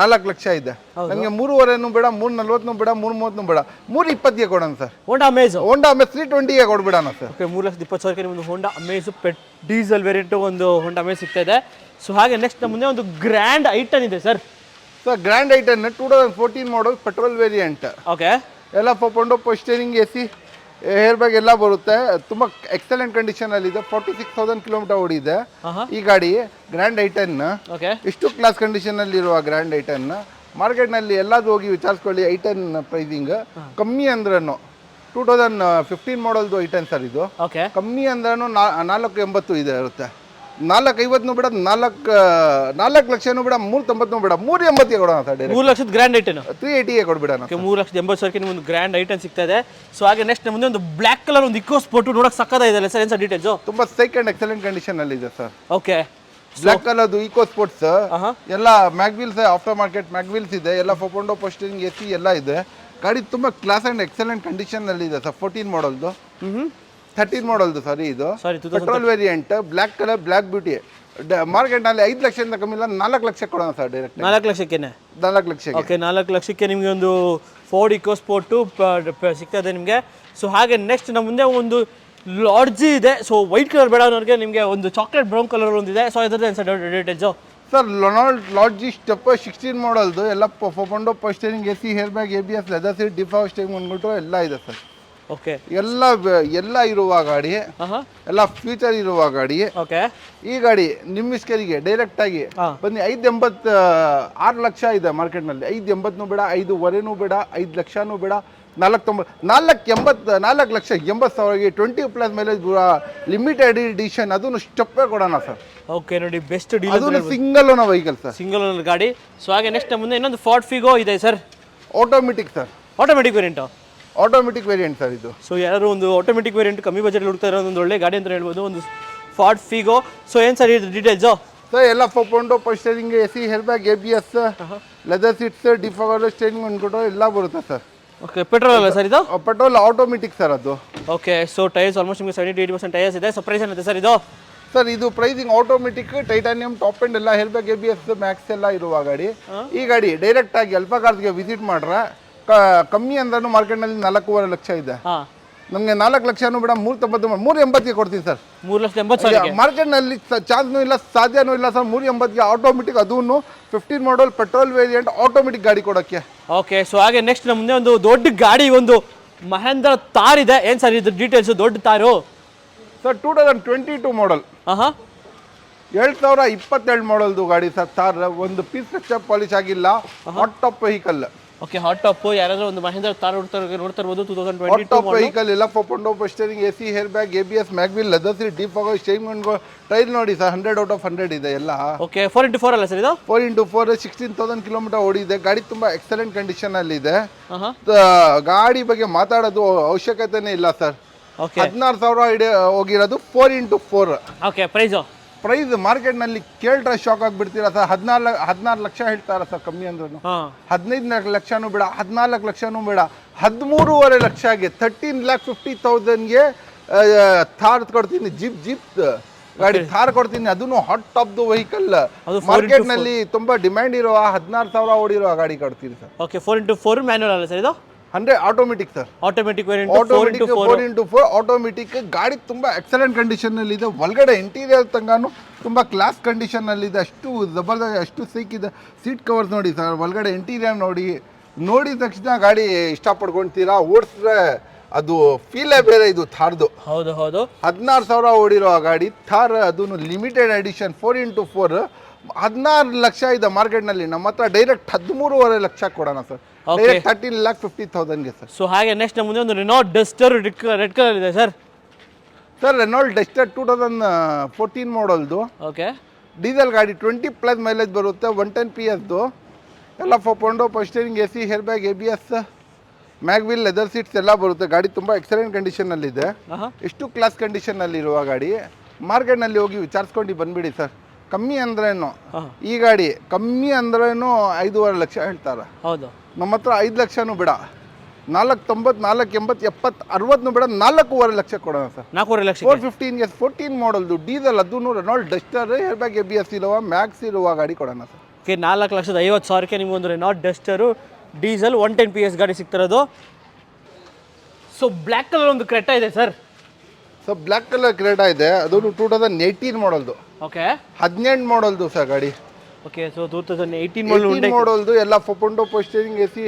[SPEAKER 2] 4 ಲಕ್ಷ ಇದೆ. ನಮಗೆ 3.25 ಬೇಡ, 3.40 ಬೇಡ, 3.30 ಬೇಡ, 3.20ಗೆ ಕೊಡೋಣ ಸರ್.
[SPEAKER 1] ಹೋಂಡಾ ಅಮೇಜ್
[SPEAKER 2] 320ಗೆ ಕೊಡ್ಬಿಡೋಣ ಸರ್.
[SPEAKER 1] 3,20,000ಕ್ಕೆ ಒಂದು ಹೋಂಡಾ ಅಮೇಜ್ ಡೀಸೆಲ್ ವೇರಿಯಂಟ್ ಒಂದು ಹೋಂಡಾ ಅಮೇಜ್ ಸಿಗ್ತಾ ಇದೆ. ಸೊ ಹಾಗೆ ನೆಕ್ಸ್ಟ್ ನಮ್ಮ ಮುಂದೆ ಒಂದು ಗ್ರ್ಯಾಂಡ್ i10 ಇದೆ ಸರ್.
[SPEAKER 2] ಸರ್ ಗ್ರ್ಯಾಂಡ್ i10 2014 ಮಾಡಲ್ ಪೆಟ್ರೋಲ್ ವೇರಿಯಂಟ್.
[SPEAKER 1] ಓಕೆ.
[SPEAKER 2] ಎಲ್ಲ ಪೌಂಡೋ ಪೋಸ್ಟರಿಂಗ್, AC, ಏರ್ ಬ್ಯಾಗ್ ಎಲ್ಲ ಬರುತ್ತೆ. ತುಂಬ ಎಕ್ಸಲೆಂಟ್ ಕಂಡೀಷನಲ್ಲಿ ಇದೆ. 46,000 ಕಿಲೋಮೀಟರ್ ಓಡಿದೆ ಈ ಗಾಡಿ. ಗ್ರ್ಯಾಂಡ್ ಐಟನ್,
[SPEAKER 1] ಓಕೆ
[SPEAKER 2] ಇಷ್ಟು ಕ್ಲಾಸ್ ಕಂಡೀಷನಲ್ಲಿರುವ ಗ್ರ್ಯಾಂಡ್ ಐಟನ್ ಮಾರ್ಕೆಟ್ನಲ್ಲಿ ಎಲ್ಲಾದ್ರೂ ಹೋಗಿ ವಿಚಾರಿಸ್ಕೊಳ್ಳಿ. ಐಟನ್ ಪ್ರೈಸಿಂಗ್ ಕಮ್ಮಿ ಅಂದ್ರೂ 2015 ಮಾಡಲ್ದು ಐಟನ್ ಸರ್ ಇದು.
[SPEAKER 1] ಓಕೆ
[SPEAKER 2] ಕಮ್ಮಿ ಅಂದ್ರೂ 480 ಇದೆ ಇರುತ್ತೆ. 450 ಬೇಡ, 4 ಲಕ್ಷನೂ ಬೇಡ, 390 ಬೇಡ, 380 ಕೊಡೋಣ ಸರ್.
[SPEAKER 1] 3 ಲಕ್ಷದ ಗ್ರ್ಯಾಂಡ್ ಐಟನ್
[SPEAKER 2] 380 ಕೊಡ್ಬಿಡೋಣ.
[SPEAKER 1] 3,80,000 ನಿಮ್ಗೆ ಒಂದು ಗ್ರ್ಯಾಂಡ್ ಐಟನ್ ಸಿಗ್ತಾ ಇದೆ. ಸೊ ಹಾಗೆ ನೆಕ್ಸ್ಟ್ ಮುಂದೆ ಒಂದು ಬ್ಲ್ಯಾಕ್ ಕಲರ್ ಒಂದು ಇಕೋ ಸ್ಪೋರ್ಟ್ ನೋಡಕ್ ಸಕ್ಕದಾಗಿದೆ ಸರ್. ಏನು ಸರ್ ಡೀಟೇಲ್ಸ್?
[SPEAKER 2] ತುಂಬ ಸೈಕ್ ಅಂಡ್ ಎಕ್ಸಲೆಂಟ್ ಕಂಡೀಷನ್ ಅಲ್ಲಿ ಇದೆ ಸರ್.
[SPEAKER 1] ಓಕೆ
[SPEAKER 2] ಬ್ಲ್ಯಾಕ್ ಕಲರ್ದು ಇಕೋ ಸ್ಪೋರ್ಟ್ಸ್ ಎಲ್ಲ ಮ್ಯಾಗ್ವೀಲ್ಸ್, ಆಫ್ಟರ್ ಮಾರ್ಕೆಟ್ ಮ್ಯಾಗ್ವೀಲ್ಸ್ ಇದೆ. ಎಲ್ಲ ಫೋಪೊಂಡೋ ಪೋಸ್ಟರಿಂಗ್ AC ಎಲ್ಲ ಇದೆ. ಗಾಡಿ ತುಂಬ ಕ್ಲಾಸ್ ಅಂಡ್ ಎಕ್ಸಲೆಂಟ್ ಕಂಡೀಷನ್ ಅಲ್ಲಿ ಇದೆ ಸರ್. 14 ಮಾಡಲ್ದು, 13 ಮಾಡಲ್ದು ಸಾರಿ ಇದು. Petrol variant, black colour, black beauty. ಮಾರ್ಕೆಟ್ನಲ್ಲಿ 5 ಲಕ್ಷದಿಂದ ಕಮ್ಮಿ ಇಲ್ಲ, 4 ಲಕ್ಷ ಕೊಡೋಣ ಸರ್ ಡೈರೆಕ್ಟ್.
[SPEAKER 1] 4 ಲಕ್ಷಕ್ಕೇನೆ?
[SPEAKER 2] 4 ಲಕ್ಷಕ್ಕೆ.
[SPEAKER 1] ಓಕೆ 4 ಲಕ್ಷಕ್ಕೆ ನಿಮಗೆ ಒಂದು ಫೋರ್ಡ್ ಇಕೋ ಸ್ಪೋರ್ಟು ಸಿಗ್ತದೆ ನಿಮಗೆ. ಸೊ ಹಾಗೆ ನೆಕ್ಸ್ಟ್ ನಮ್ಮ ಮುಂದೆ ಒಂದು ಲಾಡ್ಜಿ ಇದೆ. ಸೊ ವೈಟ್ ಕಲರ್ ಬೇಡ ಅನ್ನೋರಿಗೆ ನಿಮಗೆ ಒಂದು ಚಾಕ್ಲೇಟ್ ಬ್ರೌನ್ ಕಲರ್ ಒಂದಿದೆ. ಸೊ ಇದ್ರದ್ದು ಏನು sir details?
[SPEAKER 2] Sir Lodgy step 16 model ಎಲ್ಲ ಫೋಪೊಂಡೋ ಪೋಸ್ಟರಿಂಗ್ AC, hair bag, ABS, leather seat, defog steering ಬಂದ್ಬಿಟ್ಟು ಎಲ್ಲ ಇದೆ ಸರ್.
[SPEAKER 1] ಓಕೆ
[SPEAKER 2] ಎಲ್ಲ ಇರುವ ಗಾಡಿ, ಎಲ್ಲ ಫ್ಯೂಚರ್ ಇರುವ ಗಾಡಿ.
[SPEAKER 1] ಓಕೆ
[SPEAKER 2] ಈ ಗಾಡಿ ನಿಮ್ಮ ಇಸ್ಕರಿಗೆ ಡೈರೆಕ್ಟ್ ಆಗಿ ಬನ್ನಿ. 6 ಲಕ್ಷ ಇದೆ ಮಾರ್ಕೆಟ್ನಲ್ಲಿ. 580 ಬೇಡ, 5.25 ಬೇಡ, 5 ಲಕ್ಷನೂ ಬೇಡ, 4 ಲಕ್ಷ 80,000ಗೆ 20+ ಮೈಲೇಜ್ ಲಿಮಿಟೆಡ್ ಎಡಿಷನ್, ಅದನ್ನು ಸ್ಟೆಪ್ಪೇ ಕೊಡೋಣ ಸರ್.
[SPEAKER 1] ಓಕೆ ನೋಡಿ ಬೆಸ್ಟ್ ಡೀಲ್.
[SPEAKER 2] ಅದನ್ನು single owner vehicle sir,
[SPEAKER 1] single owner ಗಾಡಿ. ಸೊ ಹಾಗೆ ನೆಕ್ಸ್ಟ್ ಮುಂದೆ ಇನ್ನೊಂದು ಫಾರ್ಡ್ ಫಿಗೋ ಇದೆ sir.
[SPEAKER 2] Automatic sir,
[SPEAKER 1] automatic variant.
[SPEAKER 2] Automatic variant sir ಇದು.
[SPEAKER 1] ಸೊ ಯಾರು ಒಂದು ಆಟೋಮೆಟಿಕ್ ವೇರಿಯಂಟ್ ಕಮ್ಮಿ ಬಜೆಟ್ ಹುಡುಕ್ತಾ ಇರೋ ಒಂದು ಒಳ್ಳೆ ಗಾಡಿ ಅಂತ ಹೇಳ್ಬೋದು, ಒಂದು ಫಾರ್ಡ್ ಫಿಗೋ. ಸೊ ಏನು ಸರ್ ಇದು ಡೀಟೇಲ್ಸು?
[SPEAKER 2] ಸರ್ ಎಲ್ಲ ಫೋಪೊಂಡೋ ಪೋಸ್ಟರಿಂಗ್ AC, hair bag, ABS, leather seats, defogger steering ಬಂದ್ಬಿಟ್ಟು ಎಲ್ಲ ಬರುತ್ತೆ ಸರ್.
[SPEAKER 1] ಓಕೆ ಪೆಟ್ರೋಲ್ ಅಲ್ಲ ಸರ್ ಇದು?
[SPEAKER 2] ಪೆಟ್ರೋಲ್ ಆಟೋಮೆಟಿಕ್ ಸರ್ ಅದು.
[SPEAKER 1] ಓಕೆ ಸೊ ಟೈರ್ಸ್ ಆಲ್ಮೋಸ್ಟ್ ನಿಮಗೆ 70-80% ಟೈರ್ಸ್ ಇದೆ. ಸೊ ಪ್ರೈಸ್ ಏನಿದೆ ಸರ್ ಇದು?
[SPEAKER 2] ಸರ್ ಇದು pricing automatic, titanium, top end ಎಲ್ಲ, ಹೇರ್ ಬ್ಯಾಗ್, ABS, ಮ್ಯಾಕ್ಸ್ ಎಲ್ಲ ಇರುವ ಗಾಡಿ. ಈ ಗಾಡಿ ಡೈರೆಕ್ಟ್ ಆಗಿ ಅಲ್ಫಾ ಕಾರ್ಸ್ಗೆ ವಿಸಿಟ್ ಮಾಡ್ರೆ ಕಮ್ಮಿ ಅಂದ್ರೂ ಮಾರ್ಕೆಟ್ನಲ್ಲಿ 4.5 ಲಕ್ಷ ಇದೆ. ನಮಗೆ 4 ಲಕ್ಷನೂ ಬೇಡ, 390, 380 ಕೊಡ್ತೀನಿ ಸರ್.
[SPEAKER 1] 3,80,000
[SPEAKER 2] ಮಾರ್ಕೆಟ್ನಲ್ಲಿ ಚಾನ್ಸ್ನೂ ಇಲ್ಲ, ಸಾಧ್ಯನೂ ಇಲ್ಲ ಸರ್. 380 ಆಟೋಮೆಟಿಕ್, ಅದೂ 15 ಮಾಡಲ್ ಪೆಟ್ರೋಲ್ ವೇರಿಯಂಟ್ ಆಟೋಮೆಟಿಕ್ ಗಾಡಿ ಕೊಡೋಕ್ಕೆ.
[SPEAKER 1] ಓಕೆ ಸೊ ಹಾಗೆ ನೆಕ್ಸ್ಟ್ ನಮ್ಮ ಮುಂದೆ ಒಂದು ದೊಡ್ಡ ಗಾಡಿ, ಒಂದು ಮಹೇಂದ್ರ ತಾರ್ ಇದೆ. ಏನು ಸರ್ ಇದು ಡೀಟೇಲ್ಸು? ದೊಡ್ಡ ತಾರು
[SPEAKER 2] ಸರ್ 2022 ಮಾಡಲ್, 2022 ಮಾಡಲ್ದು ಗಾಡಿ ಸರ್. ತಾರ್ ಒಂದು ಪೀಸ್ ಟಚ್ ಪಾಲಿಶ್ ಆಗಿಲ್ಲ, hard top vehicle.
[SPEAKER 1] Okay hard top ಯಾರಾದರೂ ಒಂದು ಮಹೇಂದ್ರ ತಾರ್ ನೋಡ್ತಾ ಇರ್ಬೋದು. 2022
[SPEAKER 2] ವೆಹಿಕಲ್ ಎಲ್ಲ ಫೋಪೊಂಡೋ ಪೋಸ್ಟರಿಂಗ್ AC, hair bag, ABS, mag wheel, leather seat, defogger steering tyre ನೋಡಿ ಸರ್. 100 ಔಟ್ ಆಫ್ 100 ಇದೆ ಎಲ್ಲ.
[SPEAKER 1] ಓಕೆ 4x4 ಅಲ್ಲ ಸರ್ ಇದು?
[SPEAKER 2] 4x4 16,000 ಕಿಲೋಮೀಟರ್ ಓಡಿದೆ. ಗಾಡಿ ತುಂಬಾ ಎಕ್ಸಲೆಂಟ್ ಕಂಡೀಷನ್ ಅಲ್ಲಿ ಇದೆ. ಗಾಡಿ ಬಗ್ಗೆ ಮಾತಾಡೋದು ಅವಶ್ಯಕತೆನೇ ಇಲ್ಲ ಸರ್. 16,000 ಹೋಗಿರೋದು 4x4.
[SPEAKER 1] ಓಕೆ ಪ್ರೈಸ್
[SPEAKER 2] ಮಾರ್ಕೆಟ್ನಲ್ಲಿ ಕೇಳ್ರೆ ಶಾಕ್ ಆಗಿಬಿಡ್ತೀರಾ ಸರ್. 16 ಲಕ್ಷ ಹೇಳ್ತಾರ ಸರ್ ಕಮ್ಮಿ ಅಂದ್ರೂ. 15 ಲಕ್ಷನೂ ಬೇಡ, 14 ಲಕ್ಷನೂ ಬೇಡ, 13.5 ಲಕ್ಷಗೆ 13,50,000ಗೆ ಥಾರ್ ಕೊಡ್ತೀನಿ. ಜೀಪ್ ಗಾಡಿ ಥಾರ್ ಕೊಡ್ತೀನಿ, ಅದನ್ನು ಹಾಟ್ ಟಾಪ್ದು ವೆಹಿಕಲ್. ಮಾರ್ಕೆಟ್ನಲ್ಲಿ ತುಂಬಾ ಡಿಮ್ಯಾಂಡ್ ಇರುವ 16,000 ಓಡಿರೋ ಗಾಡಿ ಕೊಡ್ತೀನಿ ಸರ್.
[SPEAKER 1] ಓಕೆ 4x4 ಮ್ಯಾನ್ಯುವಲ್ ಅಲ್ಲ ಸರ್ ಇದು?
[SPEAKER 2] 100 automatic sir.
[SPEAKER 1] Automatic variant,
[SPEAKER 2] 4x4 automatic. ಗಾಡಿ ತುಂಬಾ ಎಕ್ಸಲೆಂಟ್ ಕಂಡೀಷನ್ ಅಲ್ಲಿ ಇದೆ. ಒಳಗಡೆ ಇಂಟೀರಿಯರ್ ತಂಗಾನು ತುಂಬಾ ಕ್ಲಾಸ್ ಕಂಡೀಷನ್ ಅಲ್ಲಿ ಇದೆ. ಅಷ್ಟು ಜಬರ್ದಸ್ತ್, ಅಷ್ಟು ಸೈಕ್ ಇದೆ. ಸೀಟ್ ಕವರ್ಸ್ ನೋಡಿ ಸರ್, ಒಳಗಡೆ ಇಂಟೀರಿಯರ್ ನೋಡಿದ ತಕ್ಷಣ ಗಾಡಿ ಇಷ್ಟಪಡ್ಕೊಂತೀರಾ. ಓಡಿಸಿದ್ರೆ ಅದು ಫೀಲೇ ಬೇರೆ ಇದು ಥಾರ್ದು.
[SPEAKER 1] ಹೌದು
[SPEAKER 2] 16,000 ಓಡಿರೋ ಗಾಡಿ ಥಾರ್, ಅದನ್ನು ಲಿಮಿಟೆಡ್ ಎಡಿಷನ್ 4x4. 16 ಲಕ್ಷ ಇದೆ ಮಾರ್ಕೆಟ್ನಲ್ಲಿ. ನಮ್ಮ ಹತ್ರ ಡೈರೆಕ್ಟ್ 13.5 ಲಕ್ಷ ಕೊಡೋಣ ಸರ್. ಡೈರೆಕ್ಟ್ 13,50,000ಗೆ ಸರ್.
[SPEAKER 1] ಸೊ ಹಾಗೆ ನೆಕ್ಸ್ಟ್ ಮುಂದೆ ಒಂದು ರೆನಾಲ್ಟ್ ಡಸ್ಟರ್ ರೆಡ್ ಕಲರ್ ಇದೆ ಸರ್.
[SPEAKER 2] ಸರ್ ರೆನಾಲ್ಟ್ ಡಸ್ಟರ್ 2014 ಮಾಡಲ್ದು.
[SPEAKER 1] ಓಕೆ
[SPEAKER 2] ಡೀಸೆಲ್ ಗಾಡಿ, 20+ ಮೈಲೇಜ್ ಬರುತ್ತೆ, 110 PS. ಎಲ್ಲ ಫೋಪೊಂಡೋ ಪೋಸ್ಟರಿಂಗ್ AC, hair bag, ABS, mag wheel, leather seats ಎಲ್ಲ ಬರುತ್ತೆ. ಗಾಡಿ ತುಂಬ ಎಕ್ಸಲೆಂಟ್ ಕಂಡೀಷನಲ್ಲಿದೆ. ಎಷ್ಟು ಕ್ಲಾಸ್ ಕಂಡೀಷನಲ್ಲಿರುವ ಗಾಡಿ. ಮಾರ್ಕೆಟ್ನಲ್ಲಿ ಹೋಗಿ ವಿಚಾರಿಸ್ಕೊಂಡು ಬಂದುಬಿಡಿ ಸರ್. ಕಮ್ಮಿ ಅಂದ್ರೇನು ಈ ಗಾಡಿ ಕಮ್ಮಿ ಅಂದ್ರೇನು 5.5 ಲಕ್ಷ ಹೇಳ್ತಾರೆ.
[SPEAKER 1] ಹೌದು,
[SPEAKER 2] ನಮ್ಮ ಹತ್ರ 5 ಲಕ್ಷನೂ ಬೇಡ, 490, 480, 70, 60 ಬೇಡ, 4.5 ಲಕ್ಷ ಕೊಡೋಣ ಸರ್.
[SPEAKER 1] 4.5 ಲಕ್ಷ
[SPEAKER 2] 415 14 ಮಾಡಲ್ದು ಡೀಸೆಲ್, ಅದನ್ನು Renault Duster, hair bag, ABS ಇರುವ ಮ್ಯಾಕ್ಸ್ ಇರುವ ಗಾಡಿ ಕೊಡೋಣ ಸರ್.
[SPEAKER 1] ಓಕೆ 4,50,000ಕ್ಕೆ ನಿಮಗೊಂದು ರೆನಾಲ್ಟ್ ಡಸ್ಟರು ಡೀಸೆಲ್ 110 PS ಗಾಡಿ ಸಿಗ್ತಿರೋದು. ಸೊ ಬ್ಲ್ಯಾಕ್ ಕಲರ್ ಒಂದು ಕ್ರೆಟಾ ಇದೆ sir.
[SPEAKER 2] So black colour Creta ಇದೆ, ಅದನ್ನು 2018 ಮಾಡಲ್ದು.
[SPEAKER 1] ಓಕೆ
[SPEAKER 2] 18 ಮಾಡಲ್ದು ಸರ್ ಗಾಡಿ.
[SPEAKER 1] ಓಕೆ ಸೊ 2018 ಮಾಡಲ್
[SPEAKER 2] ಮಾಡಲ್ದು ಎಲ್ಲ ಪೊಂಡೋ power steering A C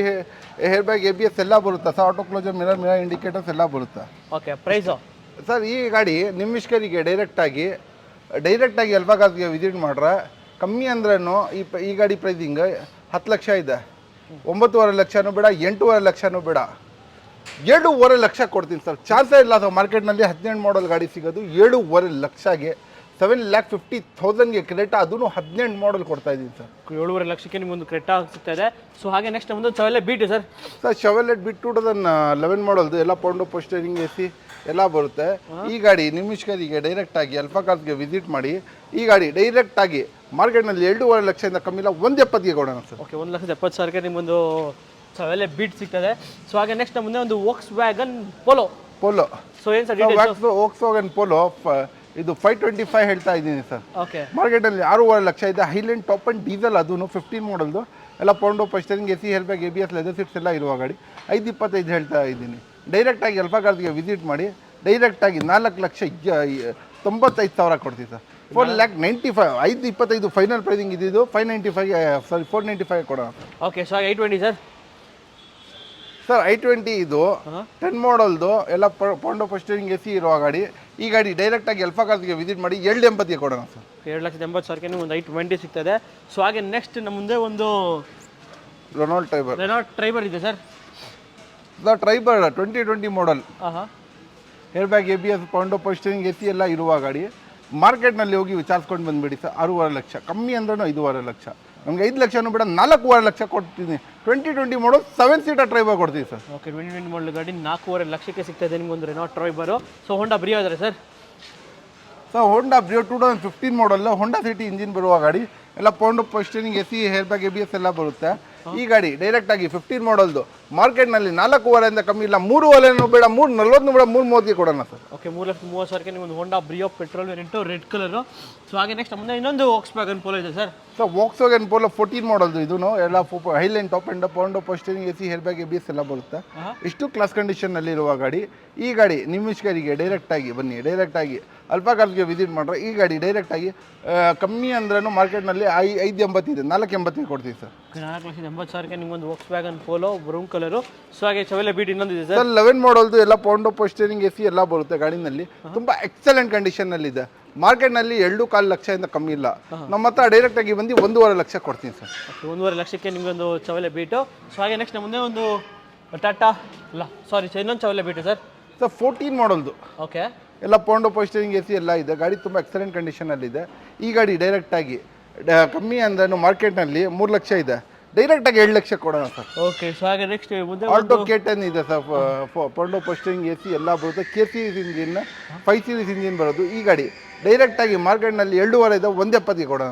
[SPEAKER 2] hair bag ABS ಎಲ್ಲ ಬರುತ್ತೆ sir. Auto closer mirror indicators ಎಲ್ಲ ಬರುತ್ತೆ.
[SPEAKER 1] ಓಕೆ ಪ್ರೈಸು
[SPEAKER 2] ಸರ್ ಈ ಗಾಡಿ ನಿಮ್ಮಿಷ್ಕರಿಗೆ ಡೈರೆಕ್ಟಾಗಿ ಅಲ್ಫಾ ಕಾರ್ಸ್ಗೆ ವಿಸಿಟ್ ಮಾಡ್ರೆ ಕಮ್ಮಿ ಅಂದ್ರೂ ಈ ಗಾಡಿ ಪ್ರೈಸಿಂಗ್ 10 ಲಕ್ಷ ಇದೆ. 9.5 ಲಕ್ಷನೂ ಬೇಡ, 8.5 ಲಕ್ಷನೂ ಬೇಡ, 7.5 ಲಕ್ಷ ಕೊಡ್ತೀನಿ ಸರ್. ಚಾನ್ಸೇ ಇಲ್ಲ ಸರ್ ಮಾರ್ಕೆಟ್ನಲ್ಲಿ 18 ಮಾಡಲ್ ಗಾಡಿ ಸಿಗೋದು 7.5 ಲಕ್ಷಗೆ. 7,50,000ಗೆ ಕ್ರೆಟಾ, ಅದೂ 18 ಮಾಡಲ್ ಕೊಡ್ತಾ ಇದ್ದೀನಿ ಸರ್.
[SPEAKER 1] 7.5 ಲಕ್ಷಕ್ಕೆ ನಿಮ್ಗೊಂದು ಕ್ರೆಟಾ ಸಿಗ್ತಾ ಇದೆ. ಸೊ ಹಾಗೆ ನೆಕ್ಸ್ಟ್ ನಮ್ಮದು ಚಾವೆಲೆ ಬೀಟ್ ಸರ್.
[SPEAKER 2] ಸರ್ ಶವೆಲೆಟ್ ಬಿಟ್ 2011 ಮಾಡಲ್ದು ಎಲ್ಲ ಪೌಂಡೋ ಪೋಸ್ಟರಿಂಗ್ AC ಎಲ್ಲ ಬರುತ್ತೆ. ಈ ಗಾಡಿ ನಿಮಿಷ್ಕರಿಗೆ ಡೈರೆಕ್ಟಾಗಿ ಅಲ್ಫಾ ಕಾರ್ಸ್ಗೆ ವಿಸಿಟ್ ಮಾಡಿ ಈ ಗಾಡಿ ಡೈರೆಕ್ಟಾಗಿ ಮಾರ್ಕೆಟ್ನಲ್ಲಿ 2.5 ಲಕ್ಷದಿಂದ ಕಮ್ಮಿ ಇಲ್ಲ 1.70ಗೆ ಕೊಡೋಣ ಸರ್.
[SPEAKER 1] ಓಕೆ 1,70,000ಗೆ ನಿಮ್ಮೊಂದು ಚಾವೆಲೆ ಬೀಟ್ ಸಿಗ್ತದೆ. ಸೊ ಹಾಗೆ ನೆಕ್ಸ್ಟ್ ನಮ್ಮ ಮುಂದೆ ಒಂದು ವೋಕ್ಸ್ ವ್ಯಾಗನ್ ಪೋಲೋ. ಸೊ ಏನು ಸರ್
[SPEAKER 2] ವೋಕ್ಸ್ ವ್ಯಾಗನ್ ಪೋಲೋ ಇದು 525 ಹೇಳ್ತಾ ಇದ್ದೀನಿ ಸರ್.
[SPEAKER 1] ಓಕೆ
[SPEAKER 2] ಮಾರ್ಕೆಟಲ್ಲಿ 6.5 ಲಕ್ಷ ಇದೆ. ಹೈಲೆಂಡ್ ಟಾಪ್ ಆ್ಯಂಡ್ ಡೀಸೆಲ್, ಅದೂ 15 ಮಾಡಲ್ದು ಎಲ್ಲ ಪೌಂಡೋ ಪೋಸ್ಟರಿಂಗ್ AC hair bag ABS leather seats ಎಲ್ಲ ಇರುವ ಗಾಡಿ 5.25 ಹೇಳ್ತಾ ಇದ್ದೀನಿ. ಡೈರೆಕ್ಟಾಗಿ ಅಲ್ಫಾ ಕಾರ್ಸ್ಗೆ ವಿಸಿಟ್ ಮಾಡಿ ಡೈರೆಕ್ಟಾಗಿ 4,95,000 ಕೊಡ್ತೀವಿ ಸರ್. 4,95,000 5.25 ಫೈನಲ್ ಪ್ರೈಸಿಂಗ್ ಇದ್ದಿದ್ದು 495 ಕೊಡೋಣ.
[SPEAKER 1] ಓಕೆ ಸೊ ಹಾಗೆ 820 ಸರ್.
[SPEAKER 2] ಸರ್ I20 ಇದು 10 ಮಾಡಲ್ದು ಎಲ್ಲ ಪೌಂಡೋ ಪೋಸ್ಟರಿಂಗ್ AC ಇರುವ ಗಾಡಿ. ಈ ಗಾಡಿ ಡೈರೆಕ್ಟಾಗಿ ಅಲ್ಫಾ ಕಾರ್ಸ್ಗೆ ವಿಸಿಟ್ ಮಾಡಿ 7.80ಗೆ ಕೊಡೋಣ ಸರ್.
[SPEAKER 1] 7,80,000ಗೆ ಒಂದು I20 ಸಿಗ್ತದೆ. ಸೊ ಹಾಗೆ ನೆಕ್ಸ್ಟ್ ನಮ್ಮ ಮುಂದೆ ಒಂದು
[SPEAKER 2] ರೆನಾಲ್ಟ್
[SPEAKER 1] ಟ್ರೈಬರ್ ಇದೆ ಸರ್.
[SPEAKER 2] ಟ್ರೈಬರ್ 2020 ಮಾಡಲ್
[SPEAKER 1] ಹಾಂ
[SPEAKER 2] ಹೇರ್ ಬ್ಯಾಗ್ ABS ಪೌಂಡೋ ಪೋಸ್ಟರಿಂಗ್ AC ಎಲ್ಲ ಇರುವ ಗಾಡಿ. ಮಾರ್ಕೆಟ್ನಲ್ಲಿ ಹೋಗಿ ವಿಚಾರಿಸ್ಕೊಂಡು ಬಂದುಬಿಡಿ ಸರ್. 6.5 ಲಕ್ಷ, ಕಮ್ಮಿ ಅಂದ್ರೂ 5.5 ಲಕ್ಷ. ನಮ್ಗೆ 5 ಲಕ್ಷನೂ ಬೇಡ, 4.5 ಲಕ್ಷ ಕೊಡ್ತೀನಿ. 2020 ಮಾಡಲ್ 7 ಸೀಟರ್ ಟ್ರೈಬರ್ ಕೊಡ್ತೀವಿ ಸರ್.
[SPEAKER 1] ಓಕೆ 2020 ಮಾಡಲ್ ಗಾಡಿ 4.5 ಲಕ್ಷಕ್ಕೆ ಸಿಗ್ತದೆ ನಿಮ್ಗೊಂದು ರೆನಾಲ್ಟ್ ಟ್ರೈಬರು. ಸೊ ಹೋಂಡಾ ಬ್ರಿಯೋ ಇದ್ದಾರೆ ಸರ್.
[SPEAKER 2] ಹೋಂಡಾ ಬ್ರಿಯೋ 2015 ಮಾಡಲ್ ಹೋಂಡಾ ಸಿಟಿ ಇಂಜಿನ್ ಬರುವ ಗಾಡಿ ಎಲ್ಲ ಪೌಂಡೋ ಪೋಸ್ಟರಿಂಗ್ AC ಹೇರ್ ಬ್ಯಾಗ್ ABS ಎಲ್ಲ ಬರುತ್ತೆ. ಈ ಗಾಡಿ ಡೈರೆಕ್ಟಾಗಿ 15 ಮಾಡಲ್ದು ಮಾರ್ಕೆಟ್ನಲ್ಲಿ 4.5 ಕಮ್ಮಿ ಇಲ್ಲ, 3.5 ಬೇಡ, 3.40 ಬೇಡ, 3.30ಗೆ ಕೊಡೋಣ ಸರ್.
[SPEAKER 1] ಓಕೆ 3,30,000ಗೆ ನಿಮ್ಮೊಂದು Honda Brio petrol variant red colour. So ಹಾಗೆ ನೆಕ್ಸ್ಟ್ ಮುಂದೆ ಇನ್ನೊಂದು ವೋಕ್ಸ್ ವ್ಯಾಗನ್ ಪೋಲೋ ಇದೆ ಸರ್.
[SPEAKER 2] ವೋಕ್ಸ್ ವ್ಯಾಗನ್ ಪೋಲೋ 14 ಮಾಡಲ್ದು ಇದೂ ಎಲ್ಲ ಹೈಲೈನ್ ಟಾಪ್ ಆ್ಯಂಡ್ ಪೌಂಡೋ ಪೋಸ್ಟರಿಂಗ್ AC ಹೇರ್ ಬ್ಯಾಗ್ ABS ಎಲ್ಲ ಬರುತ್ತೆ. ಇಷ್ಟು ಕ್ಲಾಸ್ ಕಂಡೀಷನ್ನಲ್ಲಿ ಇರುವ ಗಾಡಿ. ಈ ಗಾಡಿ ನಿಮಿಷ್ಕರಿಗೆ ಡೈರೆಕ್ಟಾಗಿ ಬನ್ನಿ, ಡೈರೆಕ್ಟಾಗಿ ಅಲ್ಫಾ ಕಾರ್ಸ್ಗೆ ವಿಸಿಟ್ ಮಾಡ್ರೆ ಈ ಗಾಡಿ ಡೈರೆಕ್ಟಾಗಿ ಕಮ್ಮಿ ಅಂದ್ರೂ ಮಾರ್ಕೆಟ್ನಲ್ಲಿ 5.80 ಇದೆ, 4.80ಗೆ ಕೊಡ್ತೀವಿ ಸರ್.
[SPEAKER 1] 4,80,000ಗೆ ನಿಮ್ಮೊಂದು Volkswagen Polo brown colour. So ಹಾಗೆ ಚಾವೆಲೆ ಬೀಟ್ ಇನ್ನೊಂದು ಇದೆ ಸರ್.
[SPEAKER 2] 11 ಮಾಡಲ್ದು ಎಲ್ಲ ಪೌಂಡೋ ಪೋಸ್ಟರಿಂಗ್ AC ಎಲ್ಲ ಬರುತ್ತೆ ಗಾಡಿನಲ್ಲಿ. ತುಂಬ ಎಕ್ಸಲೆಂಟ್ ಕಂಡೀಷನ್ನಲ್ಲಿದೆ. ಮಾರ್ಕೆಟ್ನಲ್ಲಿ 2.25 ಲಕ್ಷದಿಂದ ಕಮ್ಮಿ ಇಲ್ಲ. ನಮ್ಮ ಹತ್ರ ಡೈರೆಕ್ಟಾಗಿ ಬಂದು 1.5 ಲಕ್ಷ ಕೊಡ್ತೀನಿ ಸರ್.
[SPEAKER 1] 1.5 ಲಕ್ಷಕ್ಕೆ ನಿಮಗೊಂದು ಚಾವೆಲೆ ಬೀಟು. ಸೊ ಹಾಗೆ ನೆಕ್ಸ್ಟ್ ಮುಂದೆ ಒಂದು ಟಾಟಾ ಇನ್ನೊಂದು ಚಾವೆಲೆ ಬೀಟು ಸರ್.
[SPEAKER 2] 14 ಮಾಡಲ್ದು
[SPEAKER 1] ಓಕೆ
[SPEAKER 2] ಎಲ್ಲ ಪೌಂಡೋ ಪೋಸ್ಟರಿಂಗ್ AC ಎಲ್ಲ ಇದೆ. ಗಾಡಿ ತುಂಬ ಎಕ್ಸಲೆಂಟ್ ಕಂಡೀಷನಲ್ಲಿದೆ. ಈ ಗಾಡಿ ಡೈರೆಕ್ಟಾಗಿ ಕಮ್ಮಿ ಅಂದ್ರೂ ಮಾರ್ಕೆಟ್ನಲ್ಲಿ 3 ಲಕ್ಷ ಇದೆ, ಡೈರೆಕ್ಟಾಗಿ 7 ಲಕ್ಷ ಕೊಡೋಣ ಸರ್.
[SPEAKER 1] ಓಕೆ ಸೊ ಹಾಗೆ ನೆಕ್ಸ್ಟ್ ಮುಂದೆ
[SPEAKER 2] ಆಲ್ಟೋ K10 ಇದೆ ಸರ್. ಪೌಂಡೋ ಪೋಸ್ಟರಿಂಗ್ AC ಎಲ್ಲ ಬರುತ್ತೆ. K series engine 5 series engine ಬರೋದು. ಈ ಗಾಡಿ ಡೈರೆಕ್ಟಾಗಿ ಮಾರ್ಕೆಟ್ನಲ್ಲಿ 2.5 ಇದೆ, 1.70ಗೆ ಕೊಡೋಣ.